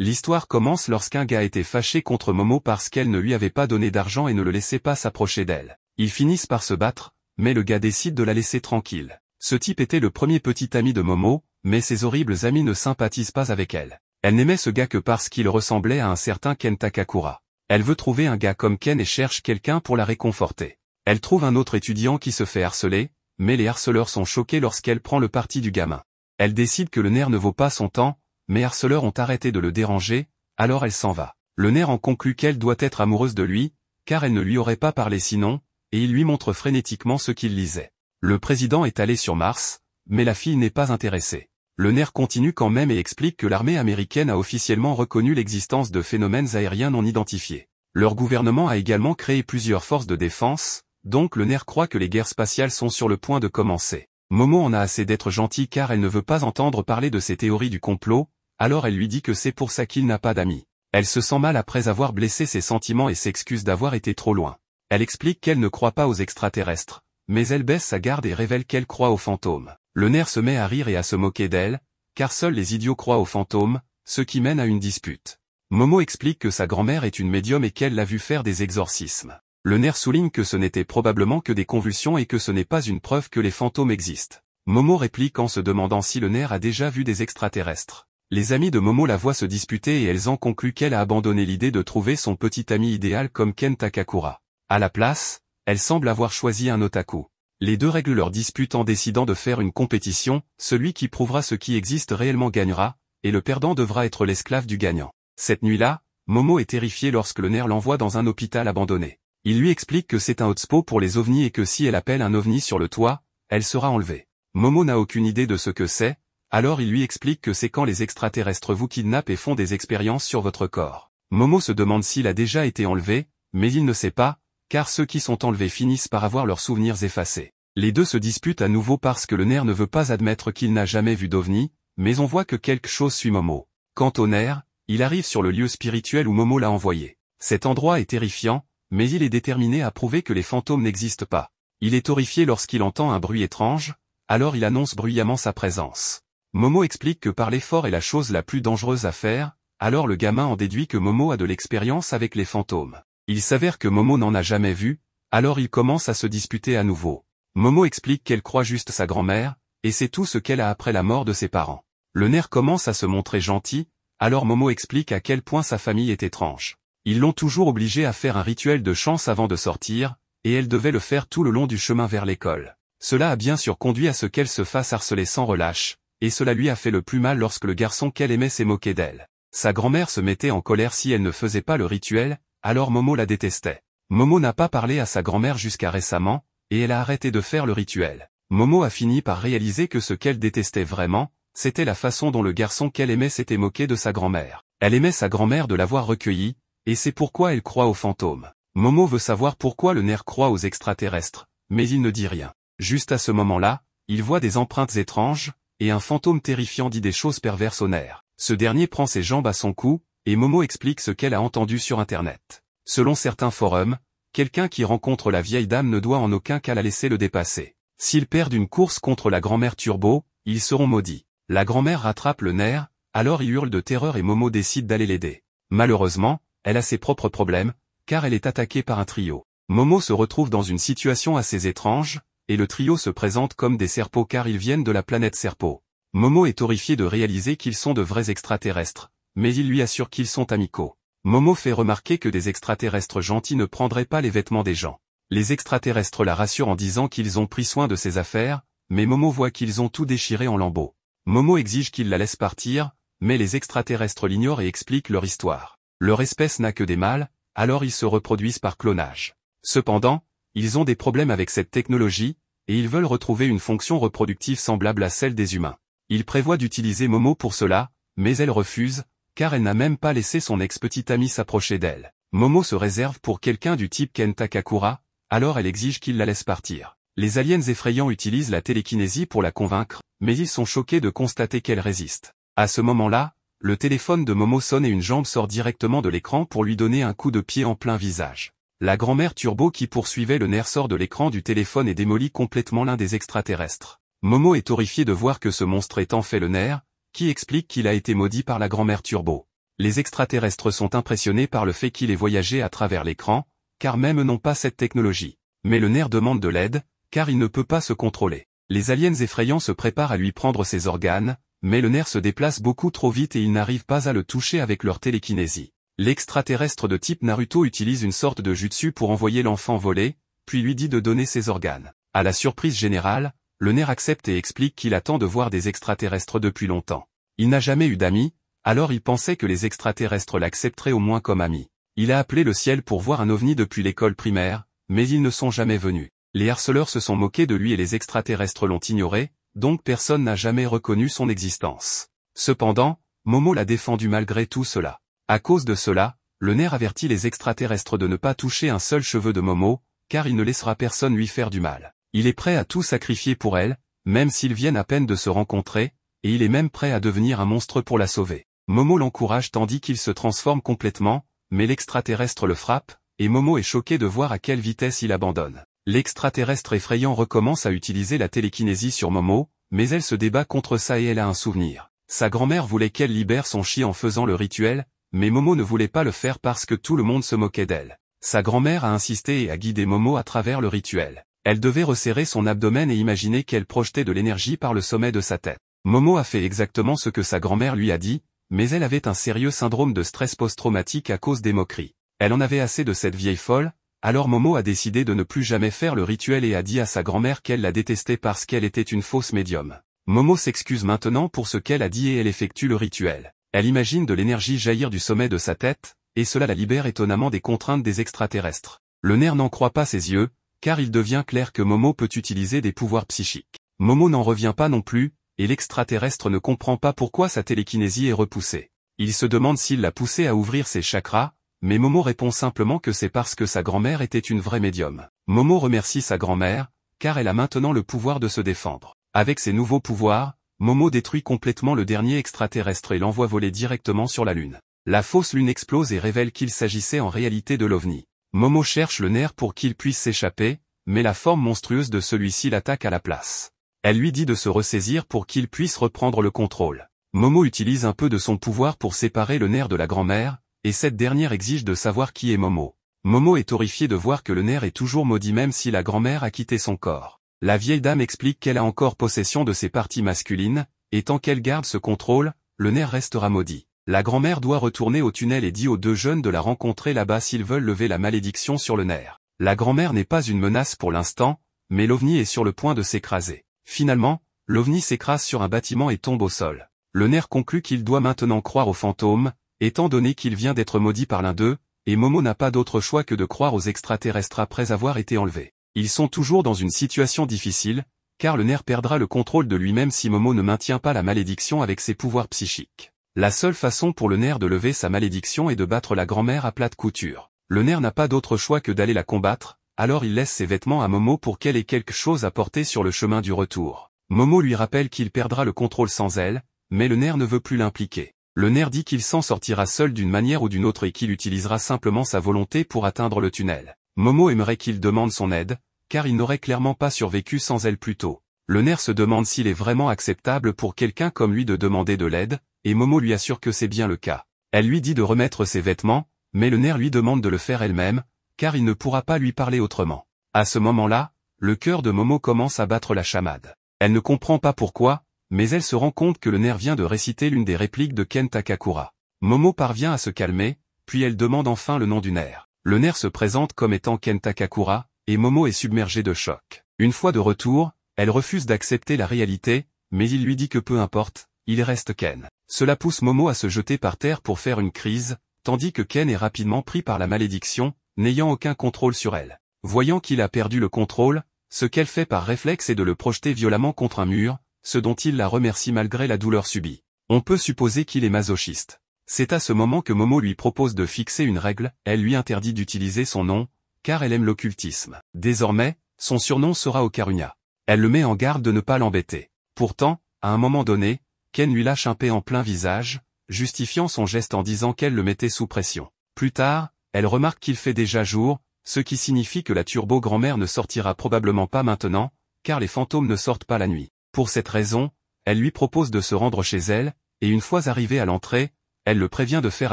L'histoire commence lorsqu'un gars était fâché contre Momo parce qu'elle ne lui avait pas donné d'argent et ne le laissait pas s'approcher d'elle. Ils finissent par se battre, mais le gars décide de la laisser tranquille. Ce type était le premier petit ami de Momo, mais ses horribles amis ne sympathisent pas avec elle. Elle n'aimait ce gars que parce qu'il ressemblait à un certain Ken Takakura. Elle veut trouver un gars comme Ken et cherche quelqu'un pour la réconforter. Elle trouve un autre étudiant qui se fait harceler, mais les harceleurs sont choqués lorsqu'elle prend le parti du gamin. Elle décide que le nerf ne vaut pas son temps, mais les harceleurs ont arrêté de le déranger, alors elle s'en va. Le nerf en conclut qu'elle doit être amoureuse de lui, car elle ne lui aurait pas parlé sinon, et il lui montre frénétiquement ce qu'il lisait. Le président est allé sur Mars, mais la fille n'est pas intéressée. Le nerf continue quand même et explique que l'armée américaine a officiellement reconnu l'existence de phénomènes aériens non identifiés. Leur gouvernement a également créé plusieurs forces de défense, donc le nerf croit que les guerres spatiales sont sur le point de commencer. Momo en a assez d'être gentille car elle ne veut pas entendre parler de ses théories du complot, alors elle lui dit que c'est pour ça qu'il n'a pas d'amis. Elle se sent mal après avoir blessé ses sentiments et s'excuse d'avoir été trop loin. Elle explique qu'elle ne croit pas aux extraterrestres, mais elle baisse sa garde et révèle qu'elle croit aux fantômes. Le nerf se met à rire et à se moquer d'elle, car seuls les idiots croient aux fantômes, ce qui mène à une dispute. Momo explique que sa grand-mère est une médium et qu'elle l'a vu faire des exorcismes. Le nerf souligne que ce n'était probablement que des convulsions et que ce n'est pas une preuve que les fantômes existent. Momo réplique en se demandant si le nerf a déjà vu des extraterrestres. Les amis de Momo la voient se disputer et elles en concluent qu'elle a abandonné l'idée de trouver son petit ami idéal comme Ken Takakura. À la place, elle semble avoir choisi un otaku. Les deux règlent leur dispute en décidant de faire une compétition, celui qui prouvera ce qui existe réellement gagnera, et le perdant devra être l'esclave du gagnant. Cette nuit-là, Momo est terrifiée lorsque le nerf l'envoie dans un hôpital abandonné. Il lui explique que c'est un hotspot pour les ovnis et que si elle appelle un ovni sur le toit, elle sera enlevée. Momo n'a aucune idée de ce que c'est, alors il lui explique que c'est quand les extraterrestres vous kidnappent et font des expériences sur votre corps. Momo se demande s'il a déjà été enlevé, mais il ne sait pas, car ceux qui sont enlevés finissent par avoir leurs souvenirs effacés. Les deux se disputent à nouveau parce que le nerf ne veut pas admettre qu'il n'a jamais vu d'ovni, mais on voit que quelque chose suit Momo. Quant au nerf, il arrive sur le lieu spirituel où Momo l'a envoyé. Cet endroit est terrifiant, mais il est déterminé à prouver que les fantômes n'existent pas. Il est horrifié lorsqu'il entend un bruit étrange, alors il annonce bruyamment sa présence. Momo explique que parler fort est la chose la plus dangereuse à faire, alors le gamin en déduit que Momo a de l'expérience avec les fantômes. Il s'avère que Momo n'en a jamais vu, alors il commence à se disputer à nouveau. Momo explique qu'elle croit juste sa grand-mère, et c'est tout ce qu'elle a après la mort de ses parents. Le nerf commence à se montrer gentil, alors Momo explique à quel point sa famille est étrange. Ils l'ont toujours obligée à faire un rituel de chance avant de sortir, et elle devait le faire tout le long du chemin vers l'école. Cela a bien sûr conduit à ce qu'elle se fasse harceler sans relâche, et cela lui a fait le plus mal lorsque le garçon qu'elle aimait s'est moqué d'elle. Sa grand-mère se mettait en colère si elle ne faisait pas le rituel, alors Momo la détestait. Momo n'a pas parlé à sa grand-mère jusqu'à récemment, et elle a arrêté de faire le rituel. Momo a fini par réaliser que ce qu'elle détestait vraiment, c'était la façon dont le garçon qu'elle aimait s'était moqué de sa grand-mère. Elle aimait sa grand-mère de l'avoir recueillie, et c'est pourquoi elle croit aux fantômes. Momo veut savoir pourquoi le nerf croit aux extraterrestres, mais il ne dit rien. Juste à ce moment-là, il voit des empreintes étranges, et un fantôme terrifiant dit des choses perverses au nerf. Ce dernier prend ses jambes à son cou, et Momo explique ce qu'elle a entendu sur Internet. Selon certains forums, quelqu'un qui rencontre la vieille dame ne doit en aucun cas la laisser le dépasser. S'ils perdent une course contre la grand-mère Turbo, ils seront maudits. La grand-mère rattrape le nerf, alors il hurle de terreur et Momo décide d'aller l'aider. Malheureusement, elle a ses propres problèmes, car elle est attaquée par un trio. Momo se retrouve dans une situation assez étrange, et le trio se présente comme des serpos car ils viennent de la planète Serpo. Momo est horrifié de réaliser qu'ils sont de vrais extraterrestres, mais il lui assure qu'ils sont amicaux. Momo fait remarquer que des extraterrestres gentils ne prendraient pas les vêtements des gens. Les extraterrestres la rassurent en disant qu'ils ont pris soin de ses affaires, mais Momo voit qu'ils ont tout déchiré en lambeaux. Momo exige qu'ils la laissent partir, mais les extraterrestres l'ignorent et expliquent leur histoire. Leur espèce n'a que des mâles, alors ils se reproduisent par clonage. Cependant, ils ont des problèmes avec cette technologie, et ils veulent retrouver une fonction reproductive semblable à celle des humains. Ils prévoient d'utiliser Momo pour cela, mais elle refuse, car elle n'a même pas laissé son ex-petit ami s'approcher d'elle. Momo se réserve pour quelqu'un du type Ken Takakura, alors elle exige qu'il la laisse partir. Les aliens effrayants utilisent la télékinésie pour la convaincre, mais ils sont choqués de constater qu'elle résiste. À ce moment-là, le téléphone de Momo sonne et une jambe sort directement de l'écran pour lui donner un coup de pied en plein visage. La grand-mère Turbo qui poursuivait le nerf sort de l'écran du téléphone et démolit complètement l'un des extraterrestres. Momo est horrifié de voir que ce monstre est en fait le nerf, qui explique qu'il a été maudit par la grand-mère Turbo. Les extraterrestres sont impressionnés par le fait qu'il ait voyagé à travers l'écran, car même n'ont pas cette technologie. Mais le nerf demande de l'aide, car il ne peut pas se contrôler. Les aliens effrayants se préparent à lui prendre ses organes, mais le nerf se déplace beaucoup trop vite et ils n'arrivent pas à le toucher avec leur télékinésie. L'extraterrestre de type Naruto utilise une sorte de jutsu pour envoyer l'enfant voler, puis lui dit de donner ses organes. À la surprise générale, le nerf accepte et explique qu'il attend de voir des extraterrestres depuis longtemps. Il n'a jamais eu d'amis, alors il pensait que les extraterrestres l'accepteraient au moins comme ami. Il a appelé le ciel pour voir un ovni depuis l'école primaire, mais ils ne sont jamais venus. Les harceleurs se sont moqués de lui et les extraterrestres l'ont ignoré, donc personne n'a jamais reconnu son existence. Cependant, Momo l'a défendu malgré tout cela. À cause de cela, le nerf avertit les extraterrestres de ne pas toucher un seul cheveu de Momo, car il ne laissera personne lui faire du mal. Il est prêt à tout sacrifier pour elle, même s'ils viennent à peine de se rencontrer, et il est même prêt à devenir un monstre pour la sauver. Momo l'encourage tandis qu'il se transforme complètement, mais l'extraterrestre le frappe, et Momo est choqué de voir à quelle vitesse il abandonne. L'extraterrestre effrayant recommence à utiliser la télékinésie sur Momo, mais elle se débat contre ça et elle a un souvenir. Sa grand-mère voulait qu'elle libère son chi en faisant le rituel, mais Momo ne voulait pas le faire parce que tout le monde se moquait d'elle. Sa grand-mère a insisté et a guidé Momo à travers le rituel. Elle devait resserrer son abdomen et imaginer qu'elle projetait de l'énergie par le sommet de sa tête. Momo a fait exactement ce que sa grand-mère lui a dit, mais elle avait un sérieux syndrome de stress post-traumatique à cause des moqueries. Elle en avait assez de cette vieille folle, alors Momo a décidé de ne plus jamais faire le rituel et a dit à sa grand-mère qu'elle la détestait parce qu'elle était une fausse médium. Momo s'excuse maintenant pour ce qu'elle a dit et elle effectue le rituel. Elle imagine de l'énergie jaillir du sommet de sa tête, et cela la libère étonnamment des contraintes des extraterrestres. Le nerf n'en croit pas ses yeux, car il devient clair que Momo peut utiliser des pouvoirs psychiques. Momo n'en revient pas non plus, et l'extraterrestre ne comprend pas pourquoi sa télékinésie est repoussée. Il se demande s'il l'a poussé à ouvrir ses chakras, mais Momo répond simplement que c'est parce que sa grand-mère était une vraie médium. Momo remercie sa grand-mère, car elle a maintenant le pouvoir de se défendre. Avec ses nouveaux pouvoirs, Momo détruit complètement le dernier extraterrestre et l'envoie voler directement sur la Lune. La fausse Lune explose et révèle qu'il s'agissait en réalité de l'OVNI. Momo cherche le nerf pour qu'il puisse s'échapper, mais la forme monstrueuse de celui-ci l'attaque à la place. Elle lui dit de se ressaisir pour qu'il puisse reprendre le contrôle. Momo utilise un peu de son pouvoir pour séparer le nerf de la grand-mère, et cette dernière exige de savoir qui est Momo. Momo est horrifiée de voir que le nerf est toujours maudit même si la grand-mère a quitté son corps. La vieille dame explique qu'elle a encore possession de ses parties masculines, et tant qu'elle garde ce contrôle, le nerf restera maudit. La grand-mère doit retourner au tunnel et dit aux deux jeunes de la rencontrer là-bas s'ils veulent lever la malédiction sur le nerf. La grand-mère n'est pas une menace pour l'instant, mais l'OVNI est sur le point de s'écraser. Finalement, l'OVNI s'écrase sur un bâtiment et tombe au sol. Le nerf conclut qu'il doit maintenant croire aux fantômes, étant donné qu'il vient d'être maudit par l'un d'eux, et Momo n'a pas d'autre choix que de croire aux extraterrestres après avoir été enlevés. Ils sont toujours dans une situation difficile, car le nerf perdra le contrôle de lui-même si Momo ne maintient pas la malédiction avec ses pouvoirs psychiques. La seule façon pour le nerf de lever sa malédiction est de battre la grand-mère à plate couture. Le nerf n'a pas d'autre choix que d'aller la combattre, alors il laisse ses vêtements à Momo pour qu'elle ait quelque chose à porter sur le chemin du retour. Momo lui rappelle qu'il perdra le contrôle sans elle, mais le nerf ne veut plus l'impliquer. Le nerf dit qu'il s'en sortira seul d'une manière ou d'une autre et qu'il utilisera simplement sa volonté pour atteindre le tunnel. Momo aimerait qu'il demande son aide, car il n'aurait clairement pas survécu sans elle plus tôt. Le nerf se demande s'il est vraiment acceptable pour quelqu'un comme lui de demander de l'aide, et Momo lui assure que c'est bien le cas. Elle lui dit de remettre ses vêtements, mais le nerf lui demande de le faire elle-même, car il ne pourra pas lui parler autrement. À ce moment-là, le cœur de Momo commence à battre la chamade. Elle ne comprend pas pourquoi, mais elle se rend compte que le nerf vient de réciter l'une des répliques de Ken Takakura. Momo parvient à se calmer, puis elle demande enfin le nom du nerf. Le nerf se présente comme étant Ken Takakura, et Momo est submergée de choc. Une fois de retour, elle refuse d'accepter la réalité, mais il lui dit que peu importe, il reste Ken. Cela pousse Momo à se jeter par terre pour faire une crise, tandis que Ken est rapidement pris par la malédiction, n'ayant aucun contrôle sur elle. Voyant qu'il a perdu le contrôle, ce qu'elle fait par réflexe est de le projeter violemment contre un mur, ce dont il la remercie malgré la douleur subie. On peut supposer qu'il est masochiste. C'est à ce moment que Momo lui propose de fixer une règle, elle lui interdit d'utiliser son nom, car elle aime l'occultisme. Désormais, son surnom sera Okarunia. Elle le met en garde de ne pas l'embêter. Pourtant, à un moment donné, Ken lui lâche un paix en plein visage, justifiant son geste en disant qu'elle le mettait sous pression. Plus tard, elle remarque qu'il fait déjà jour, ce qui signifie que la turbo-grand-mère ne sortira probablement pas maintenant, car les fantômes ne sortent pas la nuit. Pour cette raison, elle lui propose de se rendre chez elle, et une fois arrivée à l'entrée, Elle le prévient de faire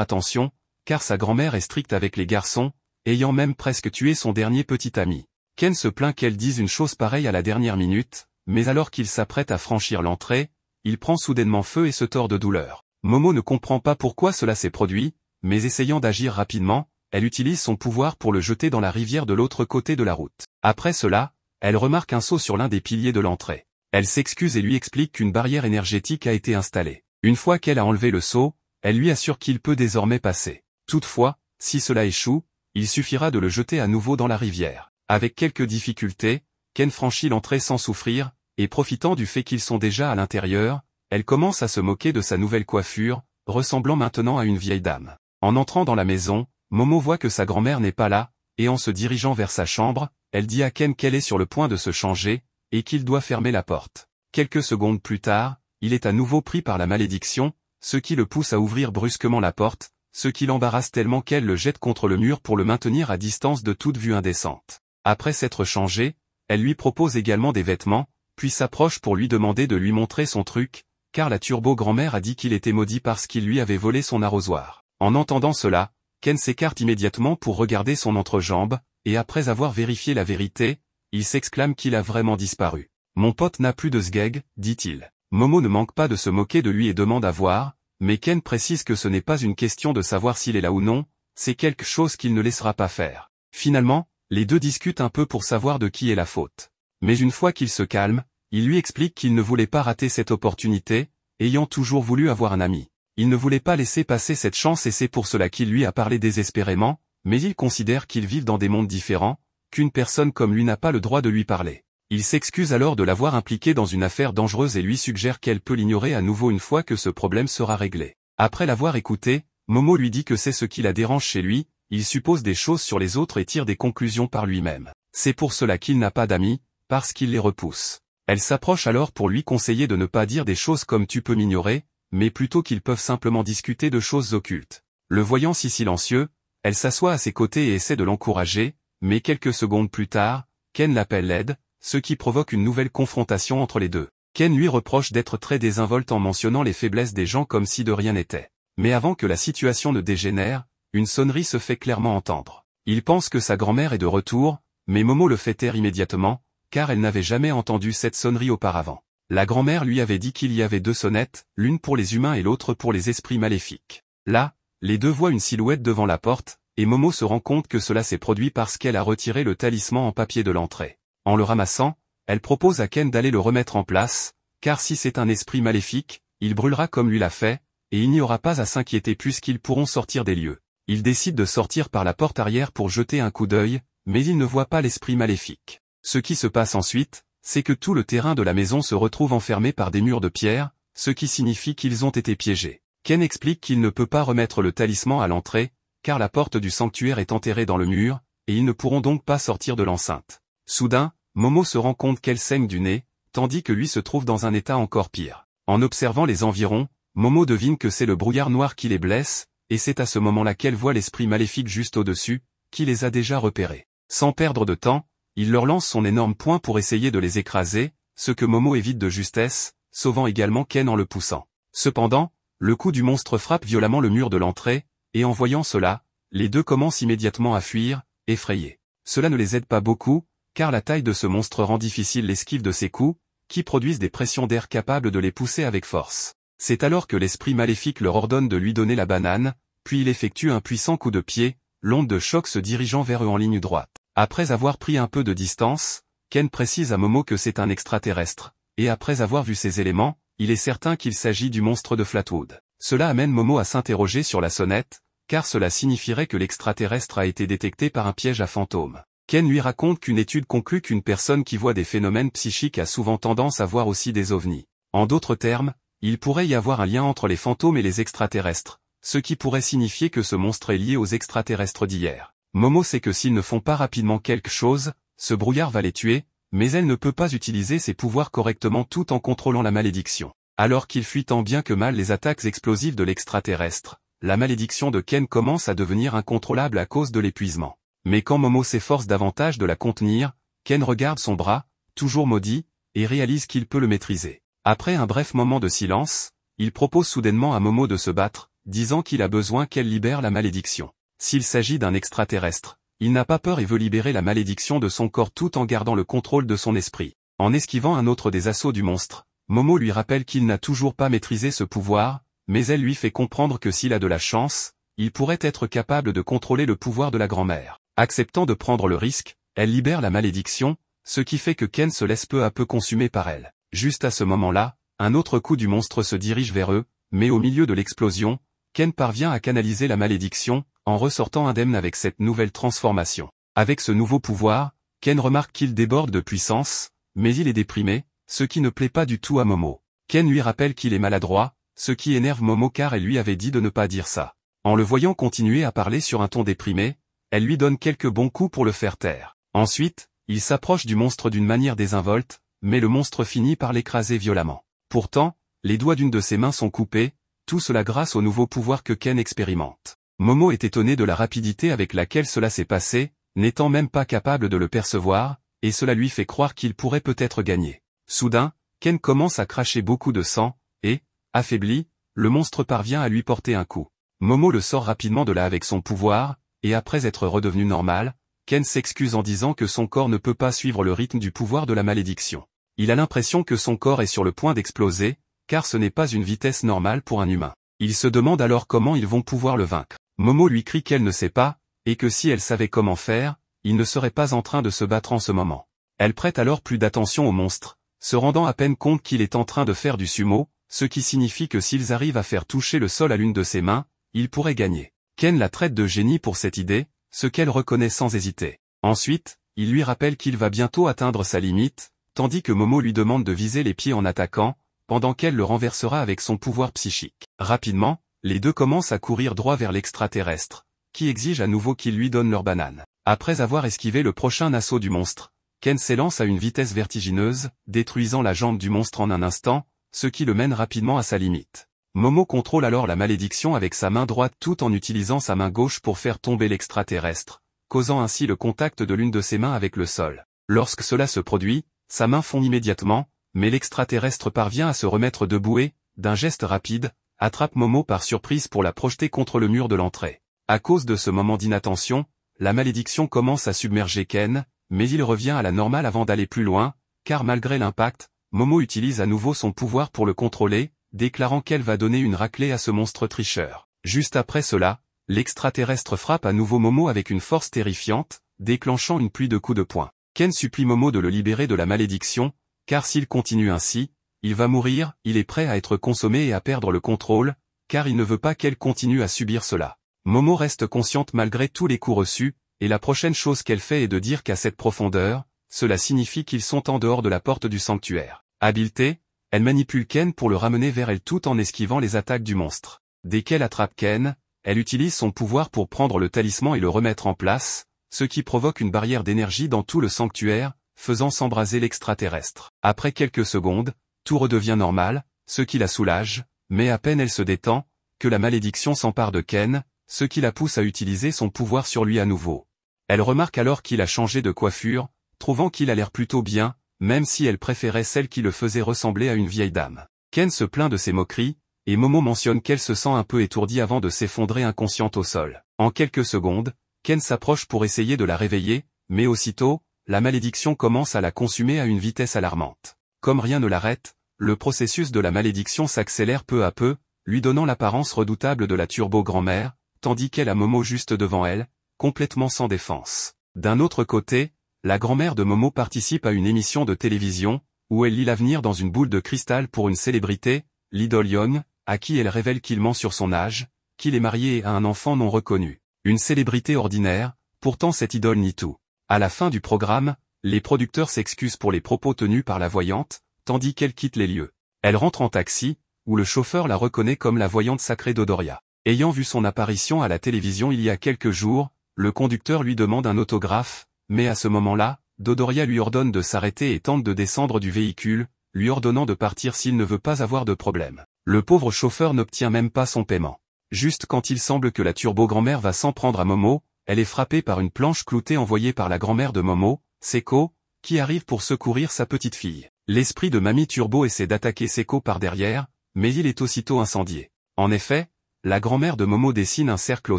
attention, car sa grand-mère est stricte avec les garçons, ayant même presque tué son dernier petit ami. Ken se plaint qu'elle dise une chose pareille à la dernière minute, mais alors qu'il s'apprête à franchir l'entrée, il prend soudainement feu et se tord de douleur. Momo ne comprend pas pourquoi cela s'est produit, mais essayant d'agir rapidement, elle utilise son pouvoir pour le jeter dans la rivière de l'autre côté de la route. Après cela, elle remarque un seau sur l'un des piliers de l'entrée. Elle s'excuse et lui explique qu'une barrière énergétique a été installée. Une fois qu'elle a enlevé le seau, elle lui assure qu'il peut désormais passer. Toutefois, si cela échoue, il suffira de le jeter à nouveau dans la rivière. Avec quelques difficultés, Ken franchit l'entrée sans souffrir, et profitant du fait qu'ils sont déjà à l'intérieur, elle commence à se moquer de sa nouvelle coiffure, ressemblant maintenant à une vieille dame. En entrant dans la maison, Momo voit que sa grand-mère n'est pas là, et en se dirigeant vers sa chambre, elle dit à Ken qu'elle est sur le point de se changer, et qu'il doit fermer la porte. Quelques secondes plus tard, il est à nouveau pris par la malédiction, ce qui le pousse à ouvrir brusquement la porte, ce qui l'embarrasse tellement qu'elle le jette contre le mur pour le maintenir à distance de toute vue indécente. Après s'être changé, elle lui propose également des vêtements, puis s'approche pour lui demander de lui montrer son truc, car la turbo-grand-mère a dit qu'il était maudit parce qu'il lui avait volé son arrosoir. En entendant cela, Ken s'écarte immédiatement pour regarder son entrejambe, et après avoir vérifié la vérité, il s'exclame qu'il a vraiment disparu. « Mon pote n'a plus de sgeg », dit-il. Momo ne manque pas de se moquer de lui et demande à voir, mais Ken précise que ce n'est pas une question de savoir s'il est là ou non, c'est quelque chose qu'il ne laissera pas faire. Finalement, les deux discutent un peu pour savoir de qui est la faute. Mais une fois qu'il se calme, il lui explique qu'il ne voulait pas rater cette opportunité, ayant toujours voulu avoir un ami. Il ne voulait pas laisser passer cette chance et c'est pour cela qu'il lui a parlé désespérément, mais il considère qu'ils vivent dans des mondes différents, qu'une personne comme lui n'a pas le droit de lui parler. Il s'excuse alors de l'avoir impliqué dans une affaire dangereuse et lui suggère qu'elle peut l'ignorer à nouveau une fois que ce problème sera réglé. Après l'avoir écouté, Momo lui dit que c'est ce qui la dérange chez lui, il suppose des choses sur les autres et tire des conclusions par lui-même. C'est pour cela qu'il n'a pas d'amis, parce qu'il les repousse. Elle s'approche alors pour lui conseiller de ne pas dire des choses comme « tu peux m'ignorer », mais plutôt qu'ils peuvent simplement discuter de choses occultes. Le voyant si silencieux, elle s'assoit à ses côtés et essaie de l'encourager, mais quelques secondes plus tard, Ken l'appelle l'aide, ce qui provoque une nouvelle confrontation entre les deux. Ken lui reproche d'être très désinvolte en mentionnant les faiblesses des gens comme si de rien n'était. Mais avant que la situation ne dégénère, une sonnerie se fait clairement entendre. Il pense que sa grand-mère est de retour, mais Momo le fait taire immédiatement, car elle n'avait jamais entendu cette sonnerie auparavant. La grand-mère lui avait dit qu'il y avait deux sonnettes, l'une pour les humains et l'autre pour les esprits maléfiques. Là, les deux voient une silhouette devant la porte, et Momo se rend compte que cela s'est produit parce qu'elle a retiré le talisman en papier de l'entrée. En le ramassant, elle propose à Ken d'aller le remettre en place, car si c'est un esprit maléfique, il brûlera comme lui l'a fait, et il n'y aura pas à s'inquiéter puisqu'ils pourront sortir des lieux. Il décide de sortir par la porte arrière pour jeter un coup d'œil, mais il ne voit pas l'esprit maléfique. Ce qui se passe ensuite, c'est que tout le terrain de la maison se retrouve enfermé par des murs de pierre, ce qui signifie qu'ils ont été piégés. Ken explique qu'il ne peut pas remettre le talisman à l'entrée, car la porte du sanctuaire est enterrée dans le mur, et ils ne pourront donc pas sortir de l'enceinte. Soudain, Momo se rend compte qu'elle saigne du nez, tandis que lui se trouve dans un état encore pire. En observant les environs, Momo devine que c'est le brouillard noir qui les blesse, et c'est à ce moment-là qu'elle voit l'esprit maléfique juste au-dessus, qui les a déjà repérés. Sans perdre de temps, il leur lance son énorme poing pour essayer de les écraser, ce que Momo évite de justesse, sauvant également Ken en le poussant. Cependant, le coup du monstre frappe violemment le mur de l'entrée, et en voyant cela, les deux commencent immédiatement à fuir, effrayés. Cela ne les aide pas beaucoup, car la taille de ce monstre rend difficile l'esquive de ses coups, qui produisent des pressions d'air capables de les pousser avec force. C'est alors que l'esprit maléfique leur ordonne de lui donner la banane, puis il effectue un puissant coup de pied, l'onde de choc se dirigeant vers eux en ligne droite. Après avoir pris un peu de distance, Ken précise à Momo que c'est un extraterrestre, et après avoir vu ces éléments, il est certain qu'il s'agit du monstre de Flatwood. Cela amène Momo à s'interroger sur la sonnette, car cela signifierait que l'extraterrestre a été détecté par un piège à fantômes. Ken lui raconte qu'une étude conclut qu'une personne qui voit des phénomènes psychiques a souvent tendance à voir aussi des ovnis. En d'autres termes, il pourrait y avoir un lien entre les fantômes et les extraterrestres, ce qui pourrait signifier que ce monstre est lié aux extraterrestres d'hier. Momo sait que s'ils ne font pas rapidement quelque chose, ce brouillard va les tuer, mais elle ne peut pas utiliser ses pouvoirs correctement tout en contrôlant la malédiction. Alors qu'il fuit tant bien que mal les attaques explosives de l'extraterrestre, la malédiction de Ken commence à devenir incontrôlable à cause de l'épuisement. Mais quand Momo s'efforce davantage de la contenir, Ken regarde son bras, toujours maudit, et réalise qu'il peut le maîtriser. Après un bref moment de silence, il propose soudainement à Momo de se battre, disant qu'il a besoin qu'elle libère la malédiction. S'il s'agit d'un extraterrestre, il n'a pas peur et veut libérer la malédiction de son corps tout en gardant le contrôle de son esprit. En esquivant un autre des assauts du monstre, Momo lui rappelle qu'il n'a toujours pas maîtrisé ce pouvoir, mais elle lui fait comprendre que s'il a de la chance, il pourrait être capable de contrôler le pouvoir de la grand-mère. Acceptant de prendre le risque, elle libère la malédiction, ce qui fait que Ken se laisse peu à peu consumer par elle. Juste à ce moment-là, un autre coup du monstre se dirige vers eux, mais au milieu de l'explosion, Ken parvient à canaliser la malédiction, en ressortant indemne avec cette nouvelle transformation. Avec ce nouveau pouvoir, Ken remarque qu'il déborde de puissance, mais il est déprimé, ce qui ne plaît pas du tout à Momo. Ken lui rappelle qu'il est maladroit, ce qui énerve Momo car elle lui avait dit de ne pas dire ça. En le voyant continuer à parler sur un ton déprimé, elle lui donne quelques bons coups pour le faire taire. Ensuite, il s'approche du monstre d'une manière désinvolte, mais le monstre finit par l'écraser violemment. Pourtant, les doigts d'une de ses mains sont coupés, tout cela grâce au nouveau pouvoir que Ken expérimente. Momo est étonné de la rapidité avec laquelle cela s'est passé, n'étant même pas capable de le percevoir, et cela lui fait croire qu'il pourrait peut-être gagner. Soudain, Ken commence à cracher beaucoup de sang, et, affaibli, le monstre parvient à lui porter un coup. Momo le sort rapidement de là avec son pouvoir, et après être redevenu normal, Ken s'excuse en disant que son corps ne peut pas suivre le rythme du pouvoir de la malédiction. Il a l'impression que son corps est sur le point d'exploser, car ce n'est pas une vitesse normale pour un humain. Il se demande alors comment ils vont pouvoir le vaincre. Momo lui crie qu'elle ne sait pas, et que si elle savait comment faire, il ne serait pas en train de se battre en ce moment. Elle prête alors plus d'attention au monstre, se rendant à peine compte qu'il est en train de faire du sumo, ce qui signifie que s'ils arrivent à faire toucher le sol à l'une de ses mains, ils pourraient gagner. Ken la traite de génie pour cette idée, ce qu'elle reconnaît sans hésiter. Ensuite, il lui rappelle qu'il va bientôt atteindre sa limite, tandis que Momo lui demande de viser les pieds en attaquant, pendant qu'elle le renversera avec son pouvoir psychique. Rapidement, les deux commencent à courir droit vers l'extraterrestre, qui exige à nouveau qu'il lui donne leur banane. Après avoir esquivé le prochain assaut du monstre, Ken s'élance à une vitesse vertigineuse, détruisant la jambe du monstre en un instant, ce qui le mène rapidement à sa limite. Momo contrôle alors la malédiction avec sa main droite tout en utilisant sa main gauche pour faire tomber l'extraterrestre, causant ainsi le contact de l'une de ses mains avec le sol. Lorsque cela se produit, sa main fond immédiatement, mais l'extraterrestre parvient à se remettre debout et, d'un geste rapide, attrape Momo par surprise pour la projeter contre le mur de l'entrée. À cause de ce moment d'inattention, la malédiction commence à submerger Ken, mais il revient à la normale avant d'aller plus loin, car malgré l'impact, Momo utilise à nouveau son pouvoir pour le contrôler, déclarant qu'elle va donner une raclée à ce monstre tricheur. Juste après cela, l'extraterrestre frappe à nouveau Momo avec une force terrifiante, déclenchant une pluie de coups de poing. Ken supplie Momo de le libérer de la malédiction, car s'il continue ainsi, il va mourir, il est prêt à être consommé et à perdre le contrôle, car il ne veut pas qu'elle continue à subir cela. Momo reste consciente malgré tous les coups reçus, et la prochaine chose qu'elle fait est de dire qu'à cette profondeur, cela signifie qu'ils sont en dehors de la porte du sanctuaire. Habileté, elle manipule Ken pour le ramener vers elle tout en esquivant les attaques du monstre. Dès qu'elle attrape Ken, elle utilise son pouvoir pour prendre le talisman et le remettre en place, ce qui provoque une barrière d'énergie dans tout le sanctuaire, faisant s'embraser l'extraterrestre. Après quelques secondes, tout redevient normal, ce qui la soulage, mais à peine elle se détend, que la malédiction s'empare de Ken, ce qui la pousse à utiliser son pouvoir sur lui à nouveau. Elle remarque alors qu'il a changé de coiffure, trouvant qu'il a l'air plutôt bien, même si elle préférait celle qui le faisait ressembler à une vieille dame. Ken se plaint de ses moqueries, et Momo mentionne qu'elle se sent un peu étourdie avant de s'effondrer inconsciente au sol. En quelques secondes, Ken s'approche pour essayer de la réveiller, mais aussitôt, la malédiction commence à la consumer à une vitesse alarmante. Comme rien ne l'arrête, le processus de la malédiction s'accélère peu à peu, lui donnant l'apparence redoutable de la turbo-grand-mère, tandis qu'elle a Momo juste devant elle, complètement sans défense. D'un autre côté, la grand-mère de Momo participe à une émission de télévision, où elle lit l'avenir dans une boule de cristal pour une célébrité, l'idole Young, à qui elle révèle qu'il ment sur son âge, qu'il est marié et a un enfant non reconnu. Une célébrité ordinaire, pourtant cette idole nie tout. À la fin du programme, les producteurs s'excusent pour les propos tenus par la voyante, tandis qu'elle quitte les lieux. Elle rentre en taxi, où le chauffeur la reconnaît comme la voyante sacrée Dodoria. Ayant vu son apparition à la télévision il y a quelques jours, le conducteur lui demande un autographe, mais à ce moment-là, Dodoria lui ordonne de s'arrêter et tente de descendre du véhicule, lui ordonnant de partir s'il ne veut pas avoir de problème. Le pauvre chauffeur n'obtient même pas son paiement. Juste quand il semble que la turbo-grand-mère va s'en prendre à Momo, elle est frappée par une planche cloutée envoyée par la grand-mère de Momo, Seko, qui arrive pour secourir sa petite fille. L'esprit de Mamie Turbo essaie d'attaquer Seko par derrière, mais il est aussitôt incendié. En effet, la grand-mère de Momo dessine un cercle au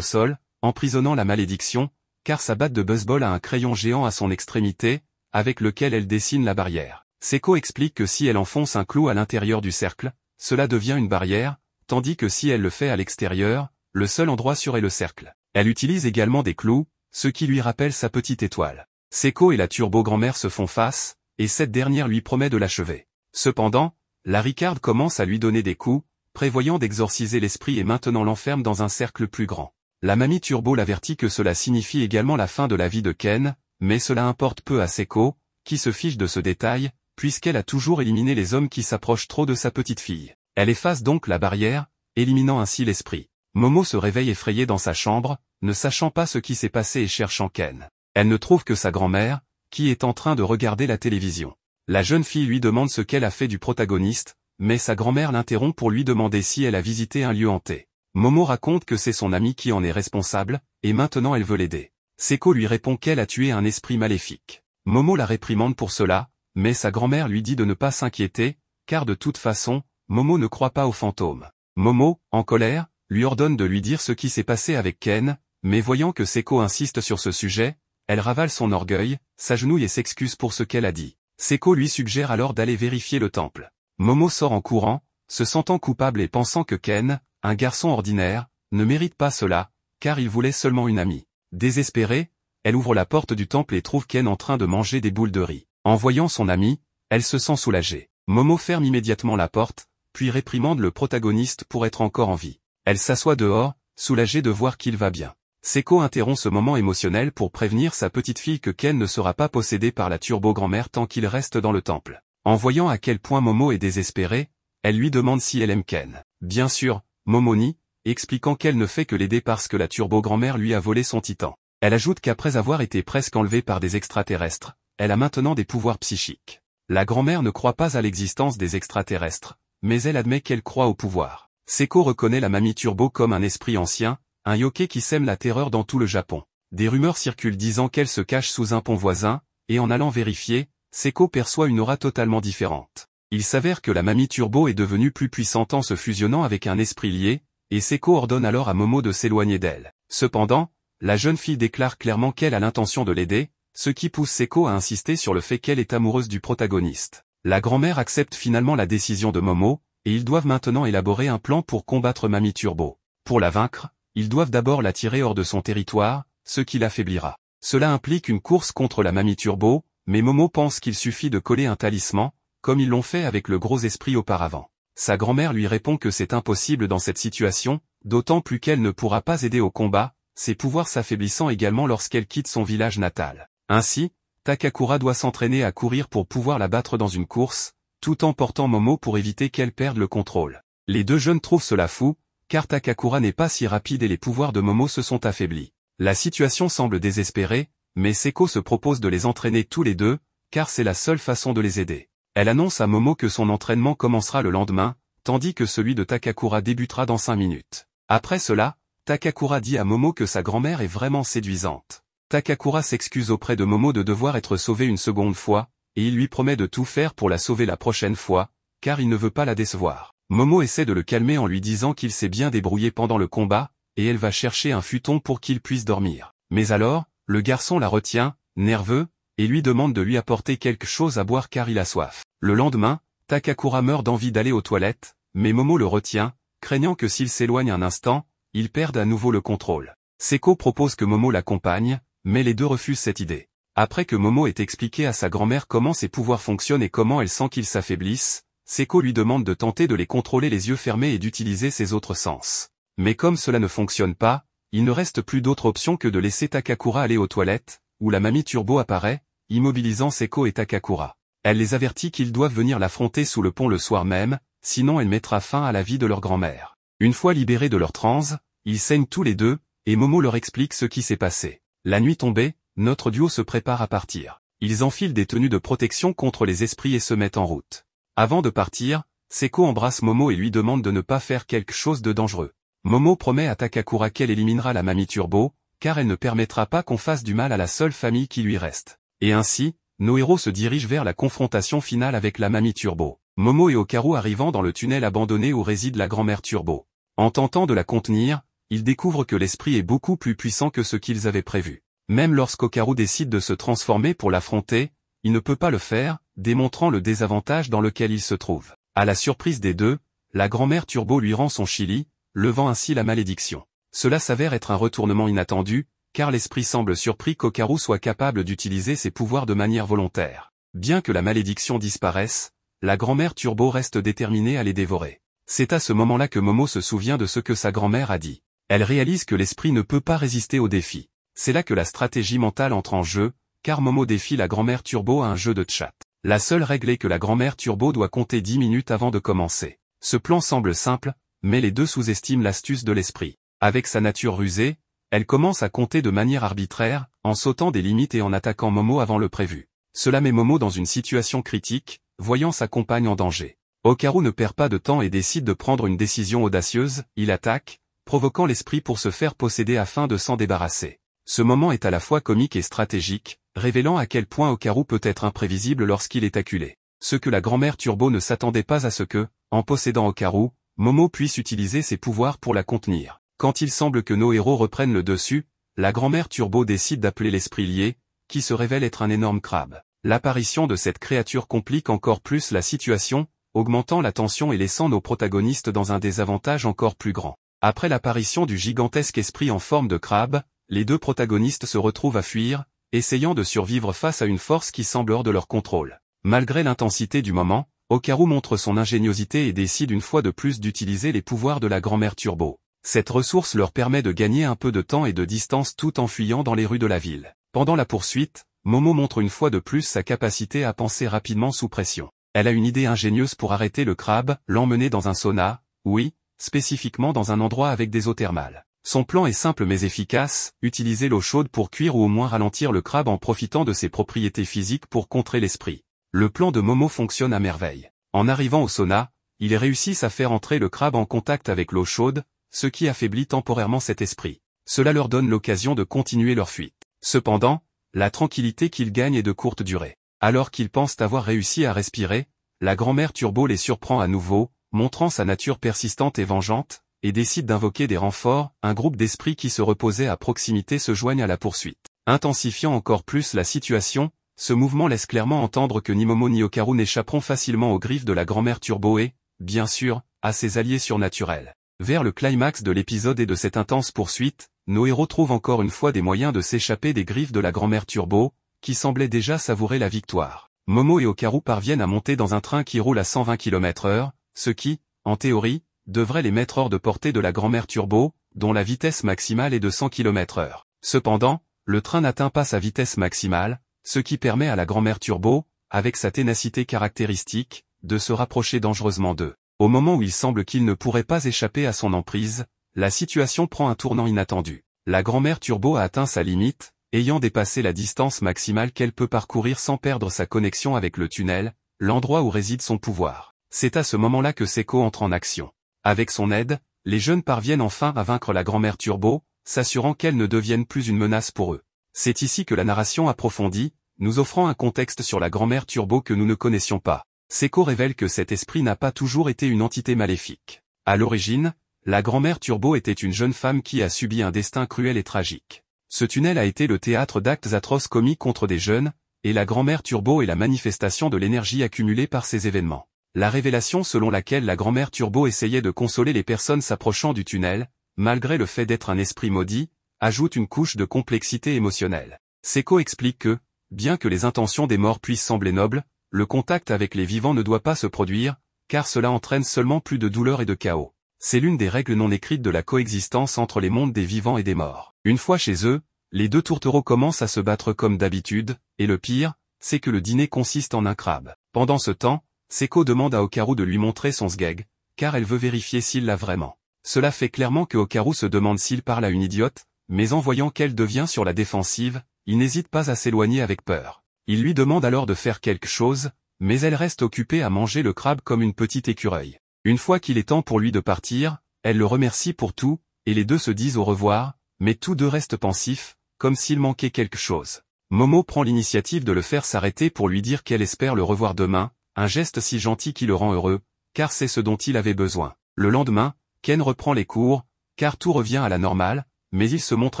sol, emprisonnant la malédiction, car sa batte de baseball a un crayon géant à son extrémité, avec lequel elle dessine la barrière. Seiko explique que si elle enfonce un clou à l'intérieur du cercle, cela devient une barrière, tandis que si elle le fait à l'extérieur, le seul endroit serait le cercle. Elle utilise également des clous, ce qui lui rappelle sa petite étoile. Seiko et la turbo-grand-mère se font face, et cette dernière lui promet de l'achever. Cependant, la Ricard commence à lui donner des coups, prévoyant d'exorciser l'esprit et maintenant l'enferme dans un cercle plus grand. La mamie Turbo l'avertit que cela signifie également la fin de la vie de Ken, mais cela importe peu à Seiko, qui se fiche de ce détail, puisqu'elle a toujours éliminé les hommes qui s'approchent trop de sa petite fille. Elle efface donc la barrière, éliminant ainsi l'esprit. Momo se réveille effrayée dans sa chambre, ne sachant pas ce qui s'est passé et cherchant Ken. Elle ne trouve que sa grand-mère, qui est en train de regarder la télévision. La jeune fille lui demande ce qu'elle a fait du protagoniste, mais sa grand-mère l'interrompt pour lui demander si elle a visité un lieu hanté. Momo raconte que c'est son amie qui en est responsable, et maintenant elle veut l'aider. Seiko lui répond qu'elle a tué un esprit maléfique. Momo la réprimande pour cela, mais sa grand-mère lui dit de ne pas s'inquiéter, car de toute façon, Momo ne croit pas aux fantômes. Momo, en colère, lui ordonne de lui dire ce qui s'est passé avec Ken, mais voyant que Seiko insiste sur ce sujet, elle ravale son orgueil, s'agenouille et s'excuse pour ce qu'elle a dit. Seiko lui suggère alors d'aller vérifier le temple. Momo sort en courant, se sentant coupable et pensant que Ken, un garçon ordinaire, ne mérite pas cela, car il voulait seulement une amie. Désespérée, elle ouvre la porte du temple et trouve Ken en train de manger des boules de riz. En voyant son ami, elle se sent soulagée. Momo ferme immédiatement la porte, puis réprimande le protagoniste pour être encore en vie. Elle s'assoit dehors, soulagée de voir qu'il va bien. Seiko interrompt ce moment émotionnel pour prévenir sa petite fille que Ken ne sera pas possédé par la turbo-grand-mère tant qu'il reste dans le temple. En voyant à quel point Momo est désespérée, elle lui demande si elle aime Ken. Bien sûr, Momo nie, expliquant qu'elle ne fait que l'aider parce que la turbo-grand-mère lui a volé son titan. Elle ajoute qu'après avoir été presque enlevée par des extraterrestres, elle a maintenant des pouvoirs psychiques. La grand-mère ne croit pas à l'existence des extraterrestres, mais elle admet qu'elle croit au pouvoir. Seiko reconnaît la mamie Turbo comme un esprit ancien, un yokai qui sème la terreur dans tout le Japon. Des rumeurs circulent disant qu'elle se cache sous un pont voisin, et en allant vérifier, Seiko perçoit une aura totalement différente. Il s'avère que la mamie Turbo est devenue plus puissante en se fusionnant avec un esprit lié, et Seiko ordonne alors à Momo de s'éloigner d'elle. Cependant, la jeune fille déclare clairement qu'elle a l'intention de l'aider, ce qui pousse Seiko à insister sur le fait qu'elle est amoureuse du protagoniste. La grand-mère accepte finalement la décision de Momo, et ils doivent maintenant élaborer un plan pour combattre mamie Turbo. Pour la vaincre, ils doivent d'abord la tirer hors de son territoire, ce qui l'affaiblira. Cela implique une course contre la mamie Turbo, mais Momo pense qu'il suffit de coller un talisman, comme ils l'ont fait avec le gros esprit auparavant. Sa grand-mère lui répond que c'est impossible dans cette situation, d'autant plus qu'elle ne pourra pas aider au combat, ses pouvoirs s'affaiblissant également lorsqu'elle quitte son village natal. Ainsi, Takakura doit s'entraîner à courir pour pouvoir la battre dans une course, tout en portant Momo pour éviter qu'elle perde le contrôle. Les deux jeunes trouvent cela fou, car Takakura n'est pas si rapide et les pouvoirs de Momo se sont affaiblis. La situation semble désespérée, mais Seiko se propose de les entraîner tous les deux, car c'est la seule façon de les aider. Elle annonce à Momo que son entraînement commencera le lendemain, tandis que celui de Takakura débutera dans 5 minutes. Après cela, Takakura dit à Momo que sa grand-mère est vraiment séduisante. Takakura s'excuse auprès de Momo de devoir être sauvée une seconde fois, et il lui promet de tout faire pour la sauver la prochaine fois, car il ne veut pas la décevoir. Momo essaie de le calmer en lui disant qu'il s'est bien débrouillé pendant le combat, et elle va chercher un futon pour qu'il puisse dormir. Mais alors, le garçon la retient, nerveux, et lui demande de lui apporter quelque chose à boire car il a soif. Le lendemain, Takakura meurt d'envie d'aller aux toilettes, mais Momo le retient, craignant que s'il s'éloigne un instant, il perde à nouveau le contrôle. Seiko propose que Momo l'accompagne, mais les deux refusent cette idée. Après que Momo ait expliqué à sa grand-mère comment ses pouvoirs fonctionnent et comment elle sent qu'ils s'affaiblissent, Seiko lui demande de tenter de les contrôler les yeux fermés et d'utiliser ses autres sens. Mais comme cela ne fonctionne pas, il ne reste plus d'autre option que de laisser Takakura aller aux toilettes, où la mamie Turbo apparaît, immobilisant Seiko et Takakura. Elle les avertit qu'ils doivent venir l'affronter sous le pont le soir même, sinon elle mettra fin à la vie de leur grand-mère. Une fois libérés de leur transe, ils saignent tous les deux, et Momo leur explique ce qui s'est passé. La nuit tombée, notre duo se prépare à partir. Ils enfilent des tenues de protection contre les esprits et se mettent en route. Avant de partir, Seiko embrasse Momo et lui demande de ne pas faire quelque chose de dangereux. Momo promet à Takakura qu'elle éliminera la mamie Turbo, car elle ne permettra pas qu'on fasse du mal à la seule famille qui lui reste. Et ainsi, nos héros se dirigent vers la confrontation finale avec la mamie Turbo. Momo et Okaru arrivant dans le tunnel abandonné où réside la grand-mère Turbo. En tentant de la contenir, ils découvrent que l'esprit est beaucoup plus puissant que ce qu'ils avaient prévu. Même lorsqu'Okaru décide de se transformer pour l'affronter, il ne peut pas le faire, démontrant le désavantage dans lequel il se trouve. À la surprise des deux, la grand-mère Turbo lui rend son chili, levant ainsi la malédiction. Cela s'avère être un retournement inattendu, car l'esprit semble surpris qu'Okaru soit capable d'utiliser ses pouvoirs de manière volontaire. Bien que la malédiction disparaisse, la grand-mère Turbo reste déterminée à les dévorer. C'est à ce moment-là que Momo se souvient de ce que sa grand-mère a dit. Elle réalise que l'esprit ne peut pas résister au défi. C'est là que la stratégie mentale entre en jeu, car Momo défie la grand-mère Turbo à un jeu de chat. La seule règle est que la grand-mère Turbo doit compter 10 minutes avant de commencer. Ce plan semble simple, mais les deux sous-estiment l'astuce de l'esprit. Avec sa nature rusée, elle commence à compter de manière arbitraire, en sautant des limites et en attaquant Momo avant le prévu. Cela met Momo dans une situation critique, voyant sa compagne en danger. Okaru ne perd pas de temps et décide de prendre une décision audacieuse, il attaque, provoquant l'esprit pour se faire posséder afin de s'en débarrasser. Ce moment est à la fois comique et stratégique, révélant à quel point Okaru peut être imprévisible lorsqu'il est acculé. Ce que la grand-mère Turbo ne s'attendait pas à ce que, en possédant Okaru, Momo puisse utiliser ses pouvoirs pour la contenir. Quand il semble que nos héros reprennent le dessus, la grand-mère Turbo décide d'appeler l'esprit lié, qui se révèle être un énorme crabe. L'apparition de cette créature complique encore plus la situation, augmentant la tension et laissant nos protagonistes dans un désavantage encore plus grand. Après l'apparition du gigantesque esprit en forme de crabe, les deux protagonistes se retrouvent à fuir, essayant de survivre face à une force qui semble hors de leur contrôle. Malgré l'intensité du moment, Okaru montre son ingéniosité et décide une fois de plus d'utiliser les pouvoirs de la grand-mère Turbo. Cette ressource leur permet de gagner un peu de temps et de distance tout en fuyant dans les rues de la ville. Pendant la poursuite, Momo montre une fois de plus sa capacité à penser rapidement sous pression. Elle a une idée ingénieuse pour arrêter le crabe, l'emmener dans un sauna, oui, spécifiquement dans un endroit avec des eaux thermales. Son plan est simple mais efficace, utiliser l'eau chaude pour cuire ou au moins ralentir le crabe en profitant de ses propriétés physiques pour contrer l'esprit. Le plan de Momo fonctionne à merveille. En arrivant au sauna, ils réussissent à faire entrer le crabe en contact avec l'eau chaude, ce qui affaiblit temporairement cet esprit. Cela leur donne l'occasion de continuer leur fuite. Cependant, la tranquillité qu'ils gagnent est de courte durée. Alors qu'ils pensent avoir réussi à respirer, la grand-mère Turbo les surprend à nouveau, montrant sa nature persistante et vengeante, et décide d'invoquer des renforts. Un groupe d'esprits qui se reposait à proximité se joignent à la poursuite. Intensifiant encore plus la situation, ce mouvement laisse clairement entendre que ni Momo ni Okaru n'échapperont facilement aux griffes de la grand-mère Turbo et, bien sûr, à ses alliés surnaturels. Vers le climax de l'épisode et de cette intense poursuite, nos héros trouvent encore une fois des moyens de s'échapper des griffes de la grand-mère Turbo, qui semblait déjà savourer la victoire. Momo et Okaru parviennent à monter dans un train qui roule à 120 km/h, ce qui, en théorie, devrait les mettre hors de portée de la grand-mère Turbo, dont la vitesse maximale est de 100 km/h. Cependant, le train n'atteint pas sa vitesse maximale, ce qui permet à la grand-mère Turbo, avec sa ténacité caractéristique, de se rapprocher dangereusement d'eux. Au moment où il semble qu'il ne pourrait pas échapper à son emprise, la situation prend un tournant inattendu. La grand-mère Turbo a atteint sa limite, ayant dépassé la distance maximale qu'elle peut parcourir sans perdre sa connexion avec le tunnel, l'endroit où réside son pouvoir. C'est à ce moment-là que Seiko entre en action. Avec son aide, les jeunes parviennent enfin à vaincre la grand-mère Turbo, s'assurant qu'elle ne devienne plus une menace pour eux. C'est ici que la narration approfondit, nous offrant un contexte sur la grand-mère Turbo que nous ne connaissions pas. Seiko révèle que cet esprit n'a pas toujours été une entité maléfique. À l'origine, la grand-mère Turbo était une jeune femme qui a subi un destin cruel et tragique. Ce tunnel a été le théâtre d'actes atroces commis contre des jeunes, et la grand-mère Turbo est la manifestation de l'énergie accumulée par ces événements. La révélation selon laquelle la grand-mère Turbo essayait de consoler les personnes s'approchant du tunnel, malgré le fait d'être un esprit maudit, ajoute une couche de complexité émotionnelle. Seiko explique que, bien que les intentions des morts puissent sembler nobles, le contact avec les vivants ne doit pas se produire, car cela entraîne seulement plus de douleur et de chaos. C'est l'une des règles non écrites de la coexistence entre les mondes des vivants et des morts. Une fois chez eux, les deux tourtereaux commencent à se battre comme d'habitude, et le pire, c'est que le dîner consiste en un crabe. Pendant ce temps, Seiko demande à Okaru de lui montrer son sgeg, car elle veut vérifier s'il l'a vraiment. Cela fait clairement que Okaru se demande s'il parle à une idiote, mais en voyant qu'elle devient sur la défensive, il n'hésite pas à s'éloigner avec peur. Il lui demande alors de faire quelque chose, mais elle reste occupée à manger le crabe comme une petite écureuil. Une fois qu'il est temps pour lui de partir, elle le remercie pour tout, et les deux se disent au revoir, mais tous deux restent pensifs, comme s'il manquait quelque chose. Momo prend l'initiative de le faire s'arrêter pour lui dire qu'elle espère le revoir demain, un geste si gentil qui le rend heureux, car c'est ce dont il avait besoin. Le lendemain, Ken reprend les cours, car tout revient à la normale, mais il se montre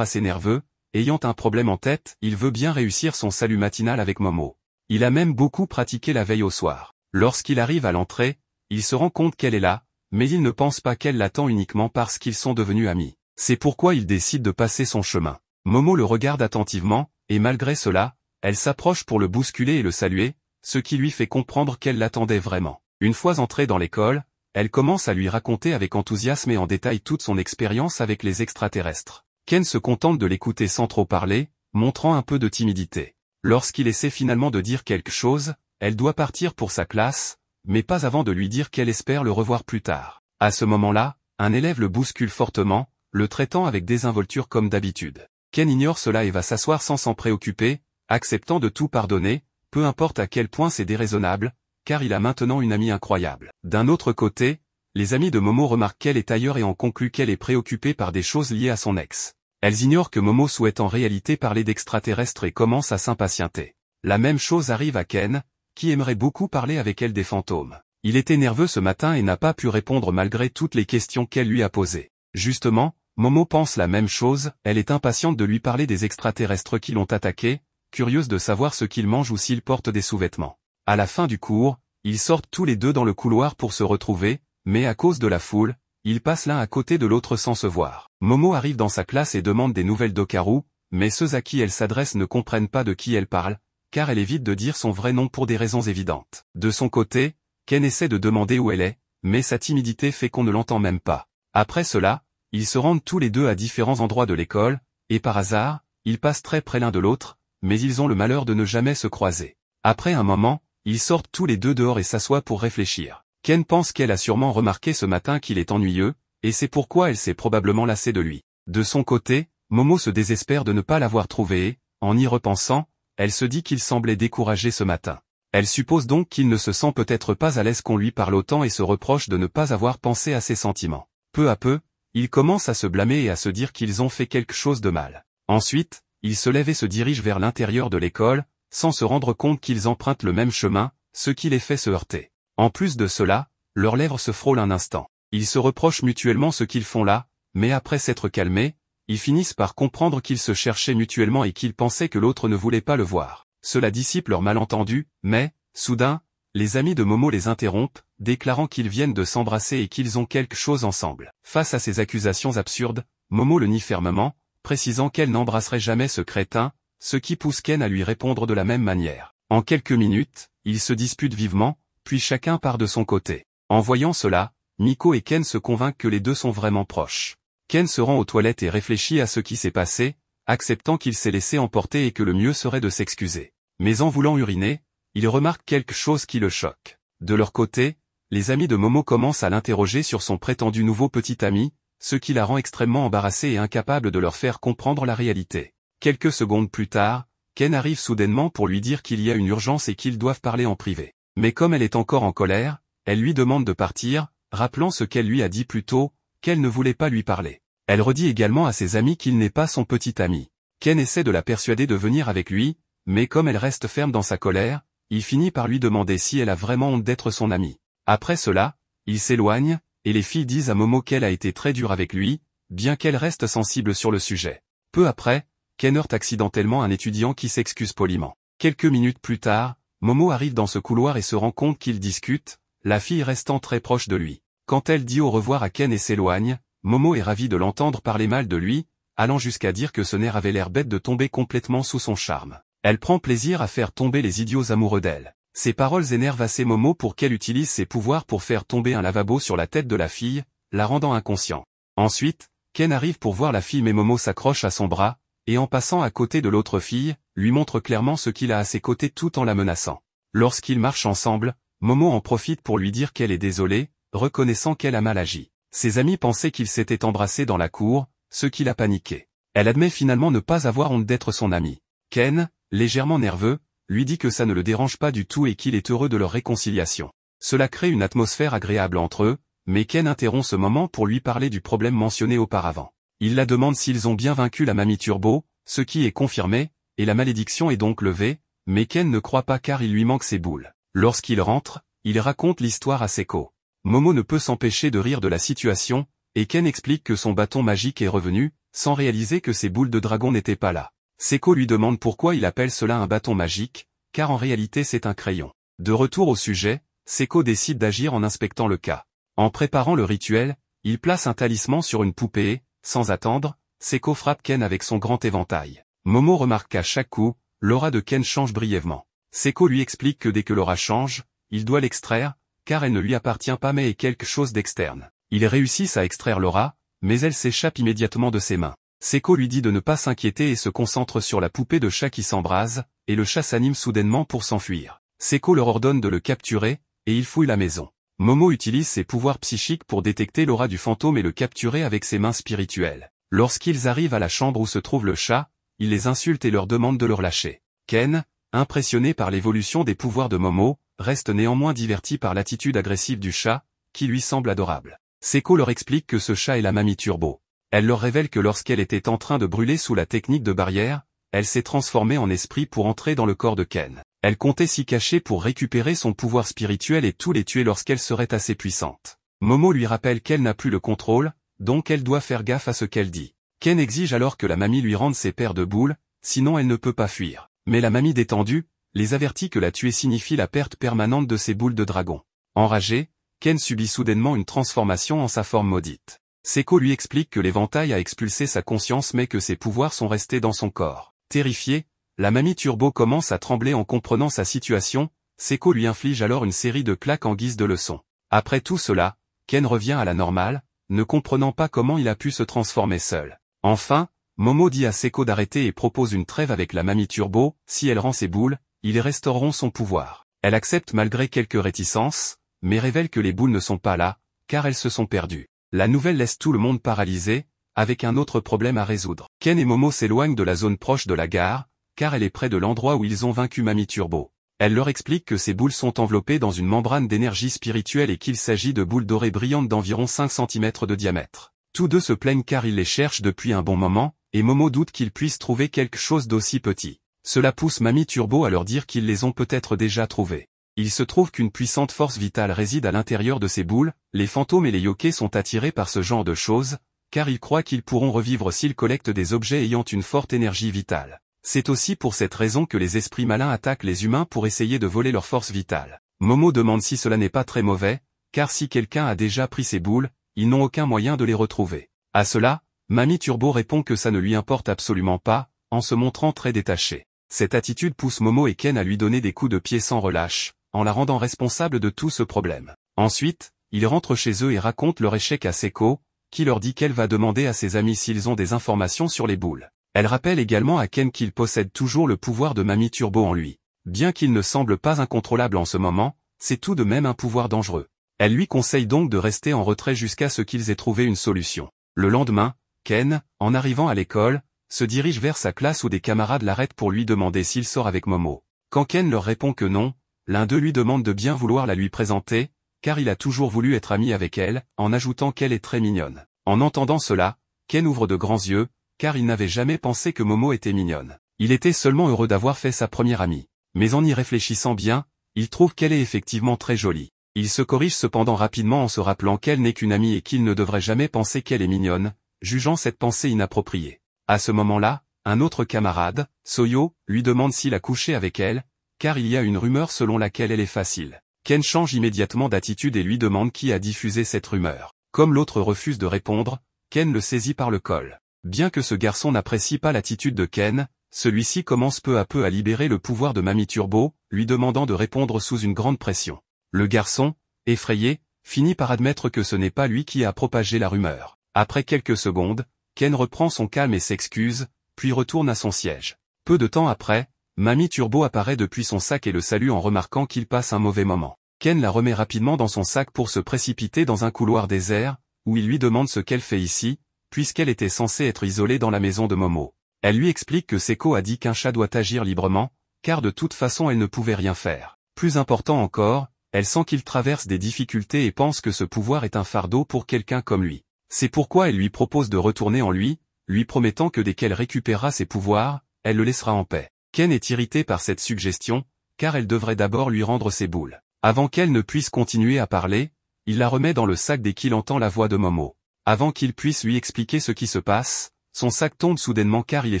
assez nerveux, ayant un problème en tête, il veut bien réussir son salut matinal avec Momo. Il a même beaucoup pratiqué la veille au soir. Lorsqu'il arrive à l'entrée, il se rend compte qu'elle est là, mais il ne pense pas qu'elle l'attend uniquement parce qu'ils sont devenus amis. C'est pourquoi il décide de passer son chemin. Momo le regarde attentivement, et malgré cela, elle s'approche pour le bousculer et le saluer, ce qui lui fait comprendre qu'elle l'attendait vraiment. Une fois entrée dans l'école, elle commence à lui raconter avec enthousiasme et en détail toute son expérience avec les extraterrestres. Ken se contente de l'écouter sans trop parler, montrant un peu de timidité. Lorsqu'il essaie finalement de dire quelque chose, elle doit partir pour sa classe, mais pas avant de lui dire qu'elle espère le revoir plus tard. À ce moment-là, un élève le bouscule fortement, le traitant avec désinvolture comme d'habitude. Ken ignore cela et va s'asseoir sans s'en préoccuper, acceptant de tout pardonner, peu importe à quel point c'est déraisonnable, car il a maintenant une amie incroyable. D'un autre côté, les amis de Momo remarquent qu'elle est ailleurs et en concluent qu'elle est préoccupée par des choses liées à son ex. Elles ignorent que Momo souhaite en réalité parler d'extraterrestres et commence à s'impatienter. La même chose arrive à Ken, qui aimerait beaucoup parler avec elle des fantômes. Il était nerveux ce matin et n'a pas pu répondre malgré toutes les questions qu'elle lui a posées. Justement, Momo pense la même chose, elle est impatiente de lui parler des extraterrestres qui l'ont attaqué, curieuse de savoir ce qu'ils mangent ou s'ils portent des sous-vêtements. À la fin du cours, ils sortent tous les deux dans le couloir pour se retrouver, mais à cause de la foule, ils passent l'un à côté de l'autre sans se voir. Momo arrive dans sa classe et demande des nouvelles d'Okaru, mais ceux à qui elle s'adresse ne comprennent pas de qui elle parle, car elle évite de dire son vrai nom pour des raisons évidentes. De son côté, Ken essaie de demander où elle est, mais sa timidité fait qu'on ne l'entend même pas. Après cela, ils se rendent tous les deux à différents endroits de l'école, et par hasard, ils passent très près l'un de l'autre, mais ils ont le malheur de ne jamais se croiser. Après un moment, ils sortent tous les deux dehors et s'assoient pour réfléchir. Ken pense qu'elle a sûrement remarqué ce matin qu'il est ennuyeux, et c'est pourquoi elle s'est probablement lassée de lui. De son côté, Momo se désespère de ne pas l'avoir trouvé et, en y repensant, elle se dit qu'il semblait découragé ce matin. Elle suppose donc qu'il ne se sent peut-être pas à l'aise qu'on lui parle autant et se reproche de ne pas avoir pensé à ses sentiments. Peu à peu, il commence à se blâmer et à se dire qu'ils ont fait quelque chose de mal. Ensuite, il se lève et se dirige vers l'intérieur de l'école, sans se rendre compte qu'ils empruntent le même chemin, ce qui les fait se heurter. En plus de cela, leurs lèvres se frôlent un instant. Ils se reprochent mutuellement ce qu'ils font là, mais après s'être calmés, ils finissent par comprendre qu'ils se cherchaient mutuellement et qu'ils pensaient que l'autre ne voulait pas le voir. Cela dissipe leur malentendu, mais, soudain, les amis de Momo les interrompent, déclarant qu'ils viennent de s'embrasser et qu'ils ont quelque chose ensemble. Face à ces accusations absurdes, Momo le nie fermement, précisant qu'elle n'embrasserait jamais ce crétin, ce qui pousse Ken à lui répondre de la même manière. En quelques minutes, ils se disputent vivement, puis chacun part de son côté. En voyant cela, Miko et Ken se convainquent que les deux sont vraiment proches. Ken se rend aux toilettes et réfléchit à ce qui s'est passé, acceptant qu'il s'est laissé emporter et que le mieux serait de s'excuser. Mais en voulant uriner, il remarque quelque chose qui le choque. De leur côté, les amis de Momo commencent à l'interroger sur son prétendu nouveau petit ami, ce qui la rend extrêmement embarrassée et incapable de leur faire comprendre la réalité. Quelques secondes plus tard, Ken arrive soudainement pour lui dire qu'il y a une urgence et qu'ils doivent parler en privé. Mais comme elle est encore en colère, elle lui demande de partir, rappelant ce qu'elle lui a dit plus tôt, qu'elle ne voulait pas lui parler. Elle redit également à ses amis qu'il n'est pas son petit ami. Ken essaie de la persuader de venir avec lui, mais comme elle reste ferme dans sa colère, il finit par lui demander si elle a vraiment honte d'être son amie. Après cela, il s'éloigne, et les filles disent à Momo qu'elle a été très dure avec lui, bien qu'elle reste sensible sur le sujet. Peu après, Ken heurte accidentellement un étudiant qui s'excuse poliment. Quelques minutes plus tard, Momo arrive dans ce couloir et se rend compte qu'ils discutent, la fille restant très proche de lui. Quand elle dit au revoir à Ken et s'éloigne, Momo est ravie de l'entendre parler mal de lui, allant jusqu'à dire que ce nerf avait l'air bête de tomber complètement sous son charme. Elle prend plaisir à faire tomber les idiots amoureux d'elle. Ces paroles énervent assez Momo pour qu'elle utilise ses pouvoirs pour faire tomber un lavabo sur la tête de la fille, la rendant inconscient. Ensuite, Ken arrive pour voir la fille mais Momo s'accroche à son bras, et en passant à côté de l'autre fille, lui montre clairement ce qu'il a à ses côtés tout en la menaçant. Lorsqu'ils marchent ensemble, Momo en profite pour lui dire qu'elle est désolée, reconnaissant qu'elle a mal agi. Ses amis pensaient qu'ils s'étaient embrassés dans la cour, ce qui l'a paniqué. Elle admet finalement ne pas avoir honte d'être son amie. Ken, légèrement nerveux, lui dit que ça ne le dérange pas du tout et qu'il est heureux de leur réconciliation. Cela crée une atmosphère agréable entre eux, mais Ken interrompt ce moment pour lui parler du problème mentionné auparavant. Il la demande s'ils ont bien vaincu la mamie Turbo, ce qui est confirmé, et la malédiction est donc levée, mais Ken ne croit pas car il lui manque ses boules. Lorsqu'il rentre, il raconte l'histoire à Seko. Momo ne peut s'empêcher de rire de la situation, et Ken explique que son bâton magique est revenu, sans réaliser que ses boules de dragon n'étaient pas là. Seko lui demande pourquoi il appelle cela un bâton magique, car en réalité c'est un crayon. De retour au sujet, Seko décide d'agir en inspectant le cas. En préparant le rituel, il place un talisman sur une poupée et, sans attendre, Seko frappe Ken avec son grand éventail. Momo remarque qu'à chaque coup, l'aura de Ken change brièvement. Seko lui explique que dès que l'aura change, il doit l'extraire, car elle ne lui appartient pas mais est quelque chose d'externe. Ils réussissent à extraire l'aura, mais elle s'échappe immédiatement de ses mains. Seko lui dit de ne pas s'inquiéter et se concentre sur la poupée de chat qui s'embrase, et le chat s'anime soudainement pour s'enfuir. Seko leur ordonne de le capturer, et il fouille la maison. Momo utilise ses pouvoirs psychiques pour détecter l'aura du fantôme et le capturer avec ses mains spirituelles. Lorsqu'ils arrivent à la chambre où se trouve le chat, il les insulte et leur demande de le relâcher. Ken, impressionné par l'évolution des pouvoirs de Momo, reste néanmoins diverti par l'attitude agressive du chat, qui lui semble adorable. Seko leur explique que ce chat est la mamie Turbo. Elle leur révèle que lorsqu'elle était en train de brûler sous la technique de barrière, elle s'est transformée en esprit pour entrer dans le corps de Ken. Elle comptait s'y cacher pour récupérer son pouvoir spirituel et tous les tuer lorsqu'elle serait assez puissante. Momo lui rappelle qu'elle n'a plus le contrôle, donc elle doit faire gaffe à ce qu'elle dit. Ken exige alors que la mamie lui rende ses paires de boules, sinon elle ne peut pas fuir. Mais la mamie détendue, les avertit que la tuer signifie la perte permanente de ses boules de dragon. Enragé, Ken subit soudainement une transformation en sa forme maudite. Seko lui explique que l'éventail a expulsé sa conscience mais que ses pouvoirs sont restés dans son corps. Terrifiée, la mamie Turbo commence à trembler en comprenant sa situation, Seko lui inflige alors une série de claques en guise de leçon. Après tout cela, Ken revient à la normale, ne comprenant pas comment il a pu se transformer seul. Enfin, Momo dit à Seko d'arrêter et propose une trêve avec la mamie Turbo, si elle rend ses boules, ils restaureront son pouvoir. Elle accepte malgré quelques réticences, mais révèle que les boules ne sont pas là, car elles se sont perdues. La nouvelle laisse tout le monde paralysé, avec un autre problème à résoudre. Ken et Momo s'éloignent de la zone proche de la gare, car elle est près de l'endroit où ils ont vaincu Mamie Turbo. Elle leur explique que ces boules sont enveloppées dans une membrane d'énergie spirituelle et qu'il s'agit de boules dorées brillantes d'environ 5 cm de diamètre. Tous deux se plaignent car ils les cherchent depuis un bon moment, et Momo doute qu'ils puissent trouver quelque chose d'aussi petit. Cela pousse Mamie Turbo à leur dire qu'ils les ont peut-être déjà trouvés. Il se trouve qu'une puissante force vitale réside à l'intérieur de ces boules, les fantômes et les yokais sont attirés par ce genre de choses, car ils croient qu'ils pourront revivre s'ils collectent des objets ayant une forte énergie vitale. C'est aussi pour cette raison que les esprits malins attaquent les humains pour essayer de voler leur force vitale. Momo demande si cela n'est pas très mauvais, car si quelqu'un a déjà pris ces boules, ils n'ont aucun moyen de les retrouver. À cela, Mamie Turbo répond que ça ne lui importe absolument pas, en se montrant très détachée. Cette attitude pousse Momo et Ken à lui donner des coups de pied sans relâche, en la rendant responsable de tout ce problème. Ensuite, ils rentrent chez eux et racontent leur échec à Seko, qui leur dit qu'elle va demander à ses amis s'ils ont des informations sur les boules. Elle rappelle également à Ken qu'il possède toujours le pouvoir de Mamie Turbo en lui. Bien qu'il ne semble pas incontrôlable en ce moment, c'est tout de même un pouvoir dangereux. Elle lui conseille donc de rester en retrait jusqu'à ce qu'ils aient trouvé une solution. Le lendemain, Ken, en arrivant à l'école, se dirige vers sa classe où des camarades l'arrêtent pour lui demander s'il sort avec Momo. Quand Ken leur répond que non, l'un d'eux lui demande de bien vouloir la lui présenter, car il a toujours voulu être ami avec elle, en ajoutant qu'elle est très mignonne. En entendant cela, Ken ouvre de grands yeux, car il n'avait jamais pensé que Momo était mignonne. Il était seulement heureux d'avoir fait sa première amie. Mais en y réfléchissant bien, il trouve qu'elle est effectivement très jolie. Il se corrige cependant rapidement en se rappelant qu'elle n'est qu'une amie et qu'il ne devrait jamais penser qu'elle est mignonne, jugeant cette pensée inappropriée. À ce moment-là, un autre camarade, Soyo, lui demande s'il a couché avec elle, car il y a une rumeur selon laquelle elle est facile. Ken change immédiatement d'attitude et lui demande qui a diffusé cette rumeur. Comme l'autre refuse de répondre, Ken le saisit par le col. Bien que ce garçon n'apprécie pas l'attitude de Ken, celui-ci commence peu à peu à libérer le pouvoir de Mamie Turbo, lui demandant de répondre sous une grande pression. Le garçon, effrayé, finit par admettre que ce n'est pas lui qui a propagé la rumeur. Après quelques secondes, Ken reprend son calme et s'excuse, puis retourne à son siège. Peu de temps après, Mamie Turbo apparaît depuis son sac et le salue en remarquant qu'il passe un mauvais moment. Ken la remet rapidement dans son sac pour se précipiter dans un couloir désert, où il lui demande ce qu'elle fait ici, puisqu'elle était censée être isolée dans la maison de Momo. Elle lui explique que Seko a dit qu'un chat doit agir librement, car de toute façon elle ne pouvait rien faire. Plus important encore, elle sent qu'il traverse des difficultés et pense que ce pouvoir est un fardeau pour quelqu'un comme lui. C'est pourquoi elle lui propose de retourner en lui promettant que dès qu'elle récupérera ses pouvoirs, elle le laissera en paix. Ken est irrité par cette suggestion, car elle devrait d'abord lui rendre ses boules. Avant qu'elle ne puisse continuer à parler, il la remet dans le sac dès qu'il entend la voix de Momo. Avant qu'il puisse lui expliquer ce qui se passe, son sac tombe soudainement car il est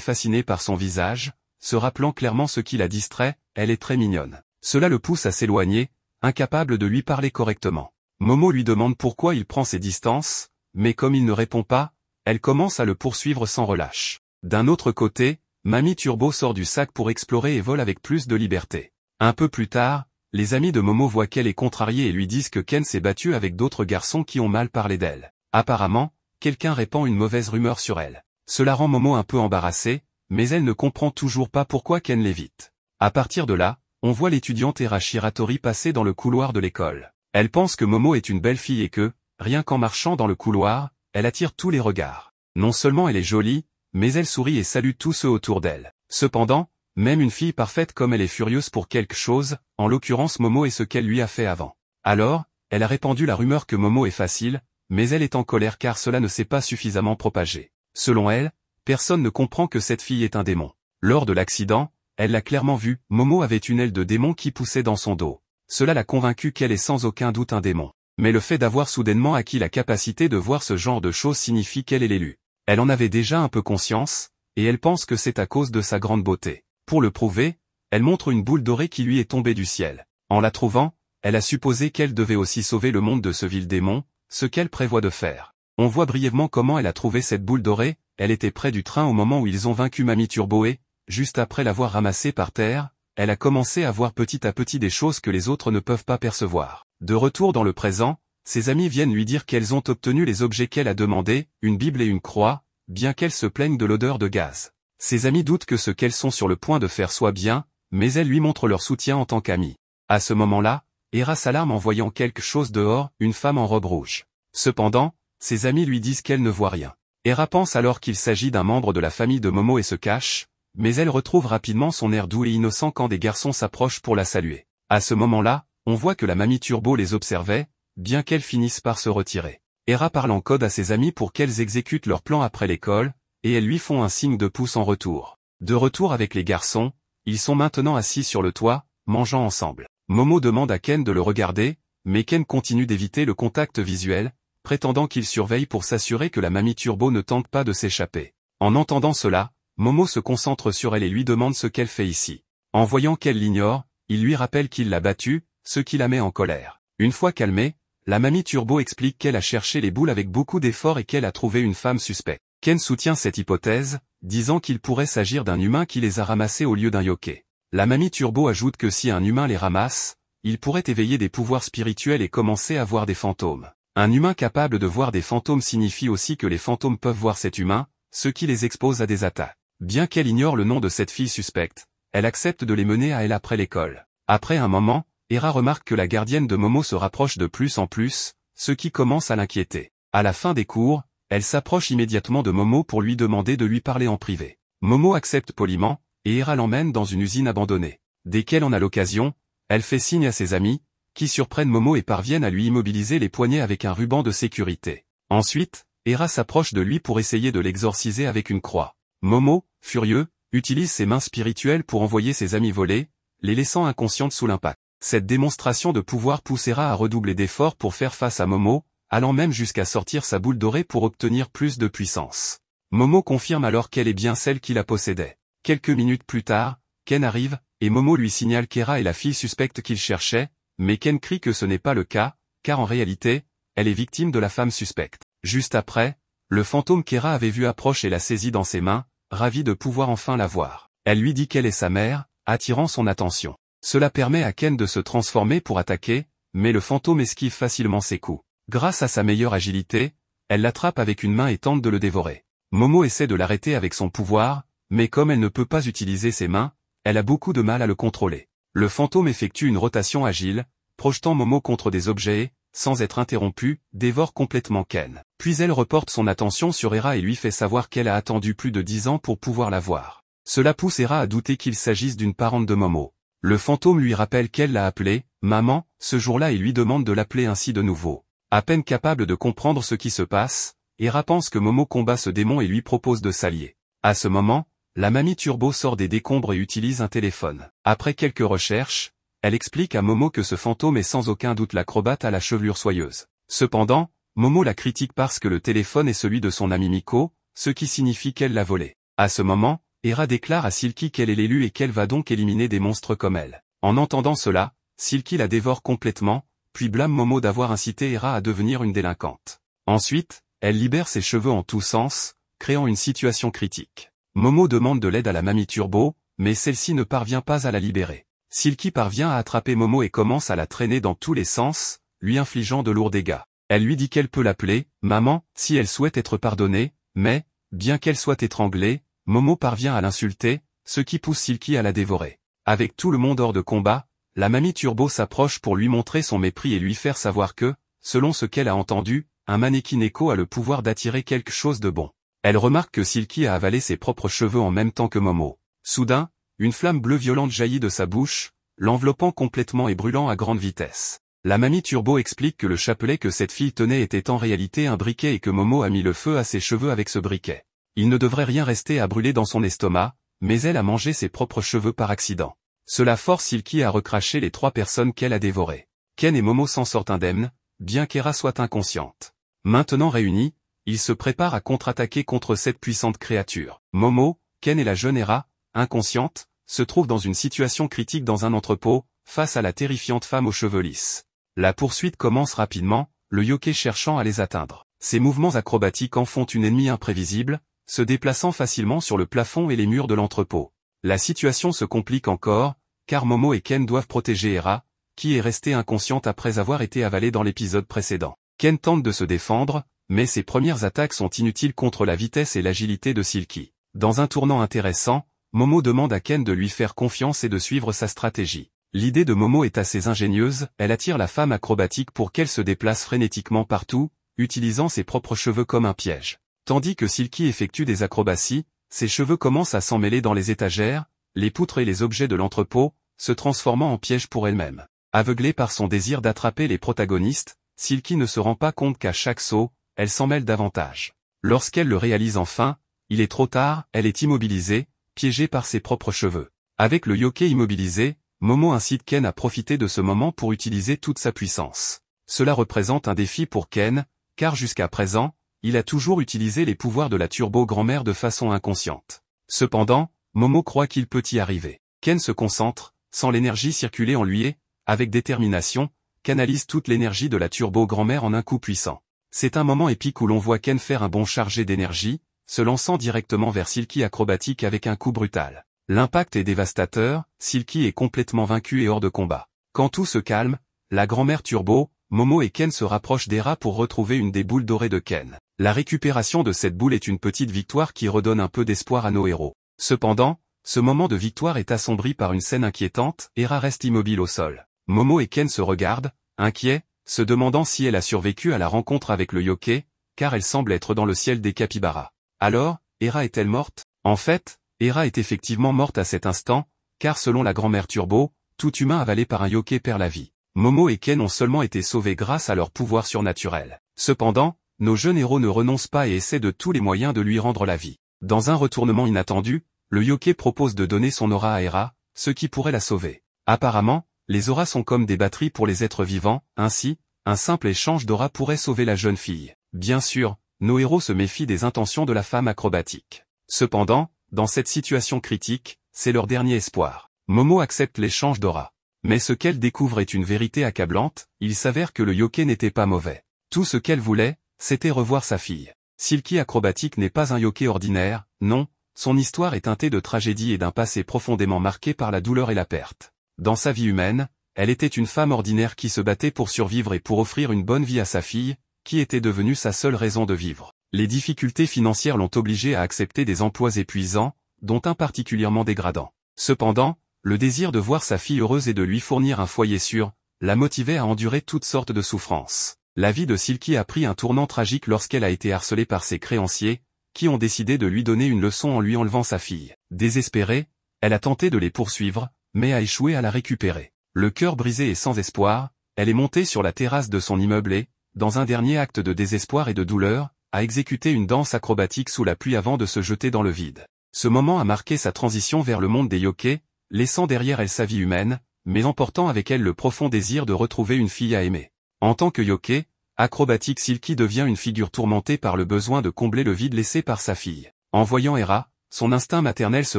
fasciné par son visage, se rappelant clairement ce qui la distrait, elle est très mignonne. Cela le pousse à s'éloigner, incapable de lui parler correctement. Momo lui demande pourquoi il prend ses distances, mais comme il ne répond pas, elle commence à le poursuivre sans relâche. D'un autre côté, Mamie Turbo sort du sac pour explorer et vole avec plus de liberté. Un peu plus tard, les amis de Momo voient qu'elle est contrariée et lui disent que Ken s'est battu avec d'autres garçons qui ont mal parlé d'elle. Apparemment, quelqu'un répand une mauvaise rumeur sur elle. Cela rend Momo un peu embarrassée, mais elle ne comprend toujours pas pourquoi Ken l'évite. À partir de là, on voit l'étudiante Era Shiratori passer dans le couloir de l'école. Elle pense que Momo est une belle fille et que, rien qu'en marchant dans le couloir, elle attire tous les regards. Non seulement elle est jolie, mais elle sourit et salue tous ceux autour d'elle. Cependant, même une fille parfaite comme elle est furieuse pour quelque chose, en l'occurrence Momo et ce qu'elle lui a fait avant. Alors, elle a répandu la rumeur que Momo est facile, mais elle est en colère car cela ne s'est pas suffisamment propagé. Selon elle, personne ne comprend que cette fille est un démon. Lors de l'accident, elle l'a clairement vu, Momo avait une aile de démon qui poussait dans son dos. Cela l'a convaincue qu'elle est sans aucun doute un démon. Mais le fait d'avoir soudainement acquis la capacité de voir ce genre de choses signifie qu'elle est l'élu. Elle en avait déjà un peu conscience, et elle pense que c'est à cause de sa grande beauté. Pour le prouver, elle montre une boule dorée qui lui est tombée du ciel. En la trouvant, elle a supposé qu'elle devait aussi sauver le monde de ce vil démon, ce qu'elle prévoit de faire. On voit brièvement comment elle a trouvé cette boule dorée, elle était près du train au moment où ils ont vaincu Mamie Turbo et, juste après l'avoir ramassée par terre, elle a commencé à voir petit à petit des choses que les autres ne peuvent pas percevoir. De retour dans le présent, ses amis viennent lui dire qu'elles ont obtenu les objets qu'elle a demandés, une Bible et une croix, bien qu'elle se plaigne de l'odeur de gaz. Ses amis doutent que ce qu'elles sont sur le point de faire soit bien, mais elles lui montrent leur soutien en tant qu'amie. À ce moment-là, Hera s'alarme en voyant quelque chose dehors, une femme en robe rouge. Cependant, ses amis lui disent qu'elle ne voit rien. Hera pense alors qu'il s'agit d'un membre de la famille de Momo et se cache, mais elle retrouve rapidement son air doux et innocent quand des garçons s'approchent pour la saluer. À ce moment-là, on voit que la Mamie Turbo les observait, bien qu'elles finissent par se retirer. Hera parle en code à ses amis pour qu'elles exécutent leur plan après l'école, et elles lui font un signe de pouce en retour. De retour avec les garçons, ils sont maintenant assis sur le toit, mangeant ensemble. Momo demande à Ken de le regarder, mais Ken continue d'éviter le contact visuel, prétendant qu'il surveille pour s'assurer que la Mamie Turbo ne tente pas de s'échapper. En entendant cela, Momo se concentre sur elle et lui demande ce qu'elle fait ici. En voyant qu'elle l'ignore, il lui rappelle qu'il l'a battue, ce qui la met en colère. Une fois calmée, la Mamie Turbo explique qu'elle a cherché les boules avec beaucoup d'efforts et qu'elle a trouvé une femme suspecte. Ken soutient cette hypothèse, disant qu'il pourrait s'agir d'un humain qui les a ramassés au lieu d'un yokai. La Mamie Turbo ajoute que si un humain les ramasse, il pourrait éveiller des pouvoirs spirituels et commencer à voir des fantômes. Un humain capable de voir des fantômes signifie aussi que les fantômes peuvent voir cet humain, ce qui les expose à des attaques. Bien qu'elle ignore le nom de cette fille suspecte, elle accepte de les mener à elle après l'école. Après un moment, Hera remarque que la gardienne de Momo se rapproche de plus en plus, ce qui commence à l'inquiéter. À la fin des cours, elle s'approche immédiatement de Momo pour lui demander de lui parler en privé. Momo accepte poliment, et Hera l'emmène dans une usine abandonnée. Dès qu'elle en a l'occasion, elle fait signe à ses amis, qui surprennent Momo et parviennent à lui immobiliser les poignets avec un ruban de sécurité. Ensuite, Hera s'approche de lui pour essayer de l'exorciser avec une croix. Momo, furieux, utilise ses mains spirituelles pour envoyer ses amis voler, les laissant inconscientes sous l'impact. Cette démonstration de pouvoir pousse Hera à redoubler d'efforts pour faire face à Momo, allant même jusqu'à sortir sa boule dorée pour obtenir plus de puissance. Momo confirme alors qu'elle est bien celle qui la possédait. Quelques minutes plus tard, Ken arrive, et Momo lui signale qu'Hera est la fille suspecte qu'il cherchait, mais Ken crie que ce n'est pas le cas, car en réalité, elle est victime de la femme suspecte. Juste après, le fantôme qu'Hera avait vu approche et la saisit dans ses mains, ravie de pouvoir enfin la voir. Elle lui dit qu'elle est sa mère, attirant son attention. Cela permet à Ken de se transformer pour attaquer, mais le fantôme esquive facilement ses coups. Grâce à sa meilleure agilité, elle l'attrape avec une main et tente de le dévorer. Momo essaie de l'arrêter avec son pouvoir, mais comme elle ne peut pas utiliser ses mains, elle a beaucoup de mal à le contrôler. Le fantôme effectue une rotation agile, projetant Momo contre des objets et, sans être interrompu, dévore complètement Ken. Puis elle reporte son attention sur Hera et lui fait savoir qu'elle a attendu plus de 10 ans pour pouvoir la voir. Cela pousse Hera à douter qu'il s'agisse d'une parente de Momo. Le fantôme lui rappelle qu'elle l'a appelée « maman » ce jour-là et lui demande de l'appeler ainsi de nouveau. À peine capable de comprendre ce qui se passe, Hera pense que Momo combat ce démon et lui propose de s'allier. À ce moment, la Mamie Turbo sort des décombres et utilise un téléphone. Après quelques recherches, elle explique à Momo que ce fantôme est sans aucun doute l'acrobate à la chevelure soyeuse. Cependant, Momo la critique parce que le téléphone est celui de son ami Miko, ce qui signifie qu'elle l'a volé. À ce moment, Hera déclare à Silky qu'elle est l'élue et qu'elle va donc éliminer des monstres comme elle. En entendant cela, Silky la dévore complètement, puis blâme Momo d'avoir incité Hera à devenir une délinquante. Ensuite, elle libère ses cheveux en tous sens, créant une situation critique. Momo demande de l'aide à la mamie Turbo, mais celle-ci ne parvient pas à la libérer. Silky parvient à attraper Momo et commence à la traîner dans tous les sens, lui infligeant de lourds dégâts. Elle lui dit qu'elle peut l'appeler « maman » si elle souhaite être pardonnée, mais, bien qu'elle soit étranglée, Momo parvient à l'insulter, ce qui pousse Silky à la dévorer. Avec tout le monde hors de combat, la mamie Turbo s'approche pour lui montrer son mépris et lui faire savoir que, selon ce qu'elle a entendu, un mannequin Echo a le pouvoir d'attirer quelque chose de bon. Elle remarque que Silky a avalé ses propres cheveux en même temps que Momo. Soudain, une flamme bleue violente jaillit de sa bouche, l'enveloppant complètement et brûlant à grande vitesse. La mamie Turbo explique que le chapelet que cette fille tenait était en réalité un briquet et que Momo a mis le feu à ses cheveux avec ce briquet. Il ne devrait rien rester à brûler dans son estomac, mais elle a mangé ses propres cheveux par accident. Cela force Silky à recracher les 3 personnes qu'elle a dévorées. Ken et Momo s'en sortent indemnes, bien qu'Hera soit inconsciente. Maintenant réunis, ils se préparent à contre-attaquer contre cette puissante créature. Momo, Ken et la jeune Hera, inconsciente, se trouvent dans une situation critique dans un entrepôt, face à la terrifiante femme aux cheveux lisses. La poursuite commence rapidement, le yokai cherchant à les atteindre. Ses mouvements acrobatiques en font une ennemie imprévisible, se déplaçant facilement sur le plafond et les murs de l'entrepôt. La situation se complique encore, car Momo et Ken doivent protéger Hera, qui est restée inconsciente après avoir été avalée dans l'épisode précédent. Ken tente de se défendre, mais ses premières attaques sont inutiles contre la vitesse et l'agilité de Silky. Dans un tournant intéressant, Momo demande à Ken de lui faire confiance et de suivre sa stratégie. L'idée de Momo est assez ingénieuse, elle attire la femme acrobatique pour qu'elle se déplace frénétiquement partout, utilisant ses propres cheveux comme un piège. Tandis que Silky effectue des acrobaties, ses cheveux commencent à s'emmêler dans les étagères, les poutres et les objets de l'entrepôt, se transformant en piège pour elle-même. Aveuglée par son désir d'attraper les protagonistes, Silky ne se rend pas compte qu'à chaque saut, elle s'en mêle davantage. Lorsqu'elle le réalise enfin, il est trop tard, elle est immobilisée, piégée par ses propres cheveux. Avec le yokai immobilisé, Momo incite Ken à profiter de ce moment pour utiliser toute sa puissance. Cela représente un défi pour Ken, car jusqu'à présent, il a toujours utilisé les pouvoirs de la turbo-grand-mère de façon inconsciente. Cependant, Momo croit qu'il peut y arriver. Ken se concentre, sent l'énergie circuler en lui et, avec détermination, canalise toute l'énergie de la turbo-grand-mère en un coup puissant. C'est un moment épique où l'on voit Ken faire un bond chargé d'énergie, se lançant directement vers Silky acrobatique avec un coup brutal. L'impact est dévastateur, Silky est complètement vaincu et hors de combat. Quand tout se calme, la grand-mère Turbo, Momo et Ken se rapprochent d'Hera pour retrouver une des boules dorées de Ken. La récupération de cette boule est une petite victoire qui redonne un peu d'espoir à nos héros. Cependant, ce moment de victoire est assombri par une scène inquiétante, Hera reste immobile au sol. Momo et Ken se regardent, inquiets, se demandant si elle a survécu à la rencontre avec le yokai, car elle semble être dans le ciel des capybaras. Alors, Hera est-elle morte? En fait, Hera est effectivement morte à cet instant, car selon la grand-mère Turbo, tout humain avalé par un yokai perd la vie. Momo et Ken ont seulement été sauvés grâce à leur pouvoir surnaturel. Cependant, nos jeunes héros ne renoncent pas et essaient de tous les moyens de lui rendre la vie. Dans un retournement inattendu, le yokai propose de donner son aura à Hera, ce qui pourrait la sauver. Apparemment, les auras sont comme des batteries pour les êtres vivants, ainsi, un simple échange d'aura pourrait sauver la jeune fille. Bien sûr, nos héros se méfient des intentions de la femme acrobatique. Cependant, dans cette situation critique, c'est leur dernier espoir. Momo accepte l'échange d'aura. Mais ce qu'elle découvre est une vérité accablante, il s'avère que le yokai n'était pas mauvais. Tout ce qu'elle voulait, c'était revoir sa fille. Silky acrobatique n'est pas un yokai ordinaire, non, son histoire est teintée de tragédie et d'un passé profondément marqué par la douleur et la perte. Dans sa vie humaine, elle était une femme ordinaire qui se battait pour survivre et pour offrir une bonne vie à sa fille, qui était devenue sa seule raison de vivre. Les difficultés financières l'ont obligée à accepter des emplois épuisants, dont un particulièrement dégradant. Cependant, le désir de voir sa fille heureuse et de lui fournir un foyer sûr, la motivait à endurer toutes sortes de souffrances. La vie de Silky a pris un tournant tragique lorsqu'elle a été harcelée par ses créanciers, qui ont décidé de lui donner une leçon en lui enlevant sa fille. Désespérée, elle a tenté de les poursuivre, mais a échoué à la récupérer. Le cœur brisé et sans espoir, elle est montée sur la terrasse de son immeuble et, dans un dernier acte de désespoir et de douleur, a exécuté une danse acrobatique sous la pluie avant de se jeter dans le vide. Ce moment a marqué sa transition vers le monde des yokais, laissant derrière elle sa vie humaine, mais emportant avec elle le profond désir de retrouver une fille à aimer. En tant que yokai, Acrobatic Silky devient une figure tourmentée par le besoin de combler le vide laissé par sa fille. En voyant Hera, son instinct maternel se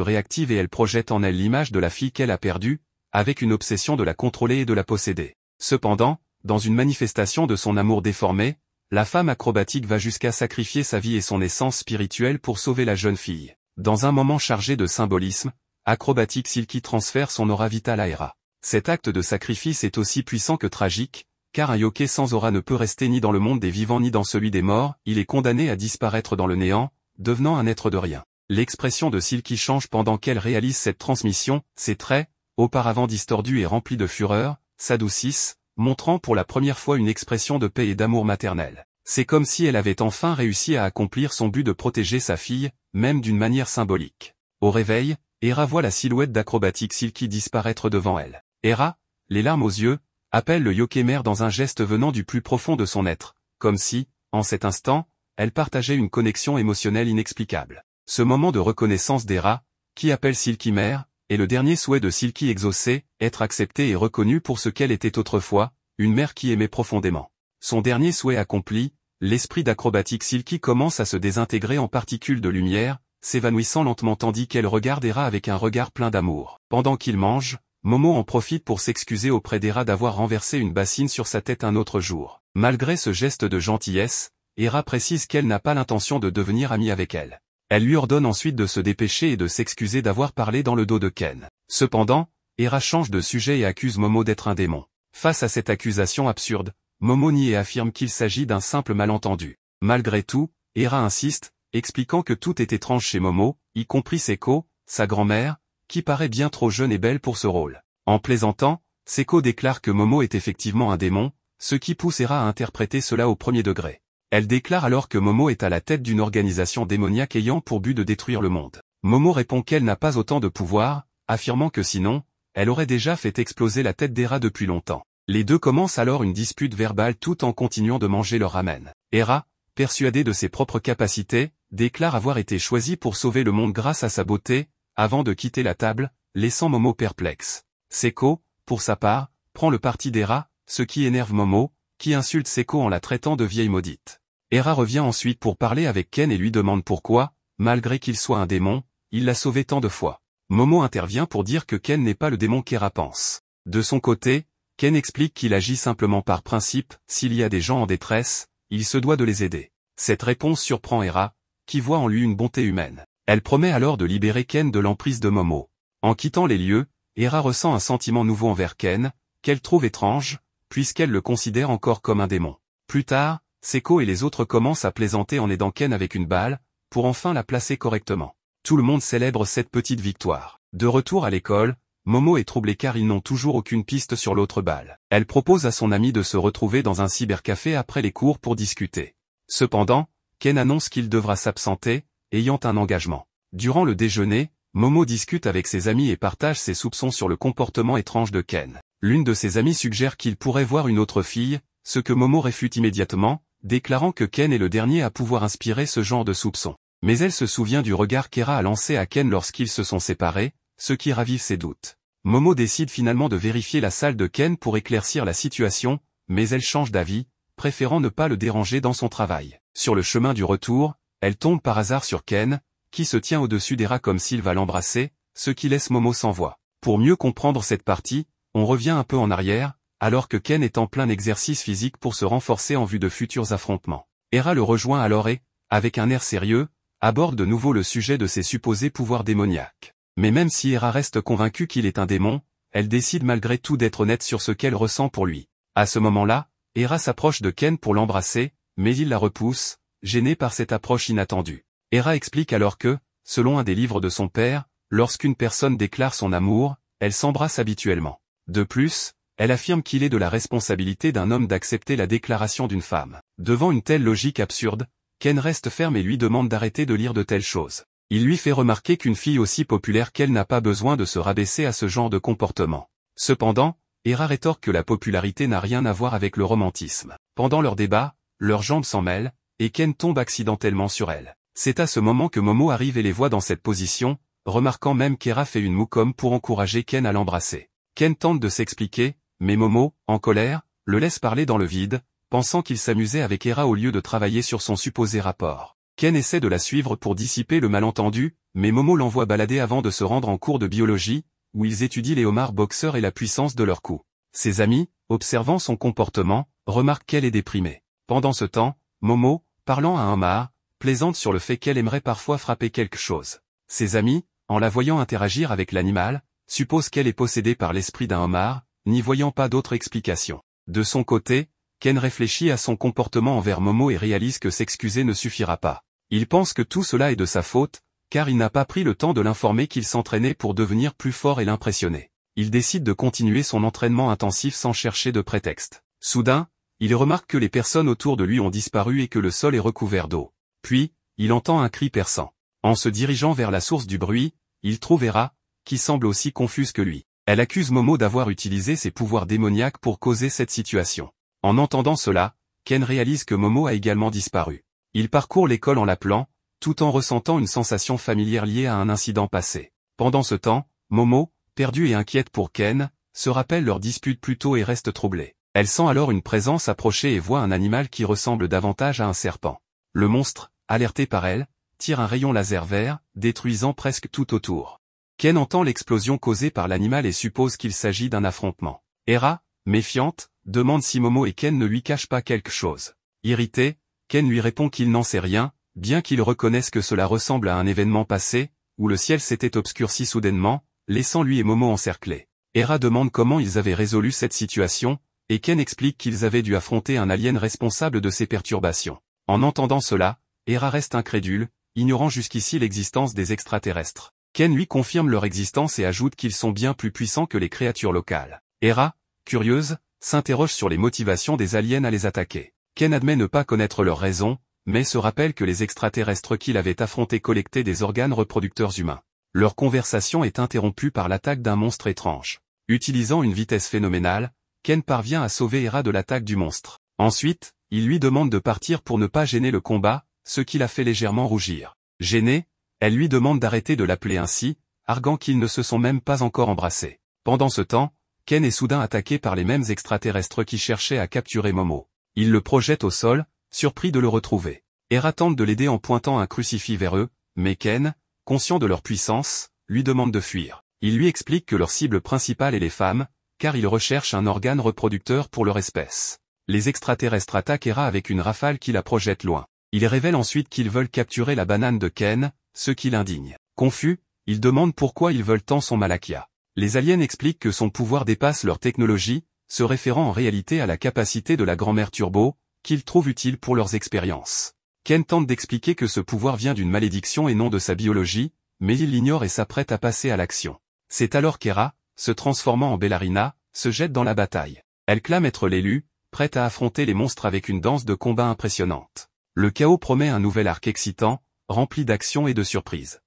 réactive et elle projette en elle l'image de la fille qu'elle a perdue, avec une obsession de la contrôler et de la posséder. Cependant, dans une manifestation de son amour déformé, la femme acrobatique va jusqu'à sacrifier sa vie et son essence spirituelle pour sauver la jeune fille. Dans un moment chargé de symbolisme, Acrobatic Silky transfère son aura vitale à Hera. Cet acte de sacrifice est aussi puissant que tragique, car un yokai sans aura ne peut rester ni dans le monde des vivants ni dans celui des morts, il est condamné à disparaître dans le néant, devenant un être de rien. L'expression de Silky change pendant qu'elle réalise cette transmission, ses traits, auparavant distordus et remplis de fureur, s'adoucissent, montrant pour la première fois une expression de paix et d'amour maternel. C'est comme si elle avait enfin réussi à accomplir son but de protéger sa fille, même d'une manière symbolique. Au réveil, Hera voit la silhouette d'Acrobatic Silky disparaître devant elle. Hera, les larmes aux yeux, appelle le yokai mère dans un geste venant du plus profond de son être, comme si, en cet instant, elle partageait une connexion émotionnelle inexplicable. Ce moment de reconnaissance d'Hera, qui appelle Silky mère, est le dernier souhait de Silky exaucé, être acceptée et reconnue pour ce qu'elle était autrefois, une mère qui aimait profondément. Son dernier souhait accompli, l'esprit d'Acrobatic Silky commence à se désintégrer en particules de lumière, s'évanouissant lentement tandis qu'elle regarde Hera avec un regard plein d'amour. Pendant qu'il mange, Momo en profite pour s'excuser auprès d'Hera d'avoir renversé une bassine sur sa tête un autre jour. Malgré ce geste de gentillesse, Hera précise qu'elle n'a pas l'intention de devenir amie avec elle. Elle lui ordonne ensuite de se dépêcher et de s'excuser d'avoir parlé dans le dos de Ken. Cependant, Hera change de sujet et accuse Momo d'être un démon. Face à cette accusation absurde, Momo nie et affirme qu'il s'agit d'un simple malentendu. Malgré tout, Hera insiste, expliquant que tout est étrange chez Momo, y compris Seko, sa grand-mère, qui paraît bien trop jeune et belle pour ce rôle. En plaisantant, Seko déclare que Momo est effectivement un démon, ce qui pousse Hera à interpréter cela au premier degré. Elle déclare alors que Momo est à la tête d'une organisation démoniaque ayant pour but de détruire le monde. Momo répond qu'elle n'a pas autant de pouvoir, affirmant que sinon, elle aurait déjà fait exploser la tête d'Hera depuis longtemps. Les deux commencent alors une dispute verbale tout en continuant de manger leur ramen. Hera, persuadée de ses propres capacités, déclare avoir été choisie pour sauver le monde grâce à sa beauté, avant de quitter la table, laissant Momo perplexe. Seko, pour sa part, prend le parti d'Hera, ce qui énerve Momo, qui insulte Seko en la traitant de vieille maudite. Hera revient ensuite pour parler avec Ken et lui demande pourquoi, malgré qu'il soit un démon, il l'a sauvé tant de fois. Momo intervient pour dire que Ken n'est pas le démon qu'Hera pense. De son côté, Ken explique qu'il agit simplement par principe, s'il y a des gens en détresse, il se doit de les aider. Cette réponse surprend Hera, qui voit en lui une bonté humaine. Elle promet alors de libérer Ken de l'emprise de Momo. En quittant les lieux, Hera ressent un sentiment nouveau envers Ken, qu'elle trouve étrange, puisqu'elle le considère encore comme un démon. Plus tard, Seko et les autres commencent à plaisanter en aidant Ken avec une balle, pour enfin la placer correctement. Tout le monde célèbre cette petite victoire. De retour à l'école, Momo est troublée car ils n'ont toujours aucune piste sur l'autre balle. Elle propose à son ami de se retrouver dans un cybercafé après les cours pour discuter. Cependant, Ken annonce qu'il devra s'absenter, ayant un engagement. Durant le déjeuner, Momo discute avec ses amis et partage ses soupçons sur le comportement étrange de Ken. L'une de ses amies suggère qu'il pourrait voir une autre fille, ce que Momo réfute immédiatement, déclarant que Ken est le dernier à pouvoir inspirer ce genre de soupçons. Mais elle se souvient du regard qu'Hera a lancé à Ken lorsqu'ils se sont séparés, ce qui ravive ses doutes. Momo décide finalement de vérifier la salle de Ken pour éclaircir la situation, mais elle change d'avis, préférant ne pas le déranger dans son travail. Sur le chemin du retour, elle tombe par hasard sur Ken, qui se tient au-dessus d'Hera comme s'il va l'embrasser, ce qui laisse Momo sans voix. Pour mieux comprendre cette partie, on revient un peu en arrière, alors que Ken est en plein exercice physique pour se renforcer en vue de futurs affrontements. Hera le rejoint alors et, avec un air sérieux, aborde de nouveau le sujet de ses supposés pouvoirs démoniaques. Mais même si Hera reste convaincue qu'il est un démon, elle décide malgré tout d'être honnête sur ce qu'elle ressent pour lui. À ce moment-là, Hera s'approche de Ken pour l'embrasser, mais il la repousse, gêné par cette approche inattendue. Hera explique alors que, selon un des livres de son père, lorsqu'une personne déclare son amour, elle s'embrasse habituellement. De plus, elle affirme qu'il est de la responsabilité d'un homme d'accepter la déclaration d'une femme. Devant une telle logique absurde, Ken reste ferme et lui demande d'arrêter de lire de telles choses. Il lui fait remarquer qu'une fille aussi populaire qu'elle n'a pas besoin de se rabaisser à ce genre de comportement. Cependant, Hera rétorque que la popularité n'a rien à voir avec le romantisme. Pendant leur débat, leurs jambes s'en mêlent, et Ken tombe accidentellement sur elle. C'est à ce moment que Momo arrive et les voit dans cette position, remarquant même qu'Hera fait une moue comme pour encourager Ken à l'embrasser. Ken tente de s'expliquer, mais Momo, en colère, le laisse parler dans le vide, pensant qu'il s'amusait avec Hera au lieu de travailler sur son supposé rapport. Ken essaie de la suivre pour dissiper le malentendu, mais Momo l'envoie balader avant de se rendre en cours de biologie, où ils étudient les homards boxeurs et la puissance de leurs coups. Ses amis, observant son comportement, remarquent qu'elle est déprimée. Pendant ce temps, Momo, parlant à un homard, plaisante sur le fait qu'elle aimerait parfois frapper quelque chose. Ses amis, en la voyant interagir avec l'animal, supposent qu'elle est possédée par l'esprit d'un homard, n'y voyant pas d'autre explication. De son côté, Ken réfléchit à son comportement envers Momo et réalise que s'excuser ne suffira pas. Il pense que tout cela est de sa faute, car il n'a pas pris le temps de l'informer qu'il s'entraînait pour devenir plus fort et l'impressionner. Il décide de continuer son entraînement intensif sans chercher de prétexte. Soudain, il remarque que les personnes autour de lui ont disparu et que le sol est recouvert d'eau. Puis, il entend un cri perçant. En se dirigeant vers la source du bruit, il trouve Hera, qui semble aussi confuse que lui. Elle accuse Momo d'avoir utilisé ses pouvoirs démoniaques pour causer cette situation. En entendant cela, Ken réalise que Momo a également disparu. Il parcourt l'école en l'appelant, tout en ressentant une sensation familière liée à un incident passé. Pendant ce temps, Momo, perdue et inquiète pour Ken, se rappelle leur dispute plus tôt et reste troublée. Elle sent alors une présence approcher et voit un animal qui ressemble davantage à un serpent. Le monstre, alerté par elle, tire un rayon laser vert, détruisant presque tout autour. Ken entend l'explosion causée par l'animal et suppose qu'il s'agit d'un affrontement. Hera, méfiante, demande si Momo et Ken ne lui cachent pas quelque chose. Irrité, Ken lui répond qu'il n'en sait rien, bien qu'il reconnaisse que cela ressemble à un événement passé, où le ciel s'était obscurci soudainement, laissant lui et Momo encerclés. Hera demande comment ils avaient résolu cette situation, et Ken explique qu'ils avaient dû affronter un alien responsable de ces perturbations. En entendant cela, Hera reste incrédule, ignorant jusqu'ici l'existence des extraterrestres. Ken lui confirme leur existence et ajoute qu'ils sont bien plus puissants que les créatures locales. Hera, curieuse, s'interroge sur les motivations des aliens à les attaquer. Ken admet ne pas connaître leurs raisons, mais se rappelle que les extraterrestres qu'il avait affrontés collectaient des organes reproducteurs humains. Leur conversation est interrompue par l'attaque d'un monstre étrange. Utilisant une vitesse phénoménale, Ken parvient à sauver Hera de l'attaque du monstre. Ensuite, il lui demande de partir pour ne pas gêner le combat, ce qui la fait légèrement rougir. Gênée, elle lui demande d'arrêter de l'appeler ainsi, arguant qu'ils ne se sont même pas encore embrassés. Pendant ce temps, Ken est soudain attaqué par les mêmes extraterrestres qui cherchaient à capturer Momo. Il le projette au sol, surpris de le retrouver. Hera tente de l'aider en pointant un crucifix vers eux, mais Ken, conscient de leur puissance, lui demande de fuir. Il lui explique que leur cible principale est les femmes, car ils recherchent un organe reproducteur pour leur espèce. Les extraterrestres attaquent Hera avec une rafale qui la projette loin. Ils révèlent ensuite qu'ils veulent capturer la banane de Ken, ce qui l'indigne. Confus, ils demandent pourquoi ils veulent tant son Malakia. Les aliens expliquent que son pouvoir dépasse leur technologie, se référant en réalité à la capacité de la grand-mère Turbo, qu'ils trouvent utile pour leurs expériences. Ken tente d'expliquer que ce pouvoir vient d'une malédiction et non de sa biologie, mais il l'ignore et s'apprête à passer à l'action. C'est alors qu'Hera, se transformant en Bellarina, se jette dans la bataille. Elle clame être l'élue, prête à affronter les monstres avec une danse de combat impressionnante. Le chaos promet un nouvel arc excitant, rempli d'action et de surprises.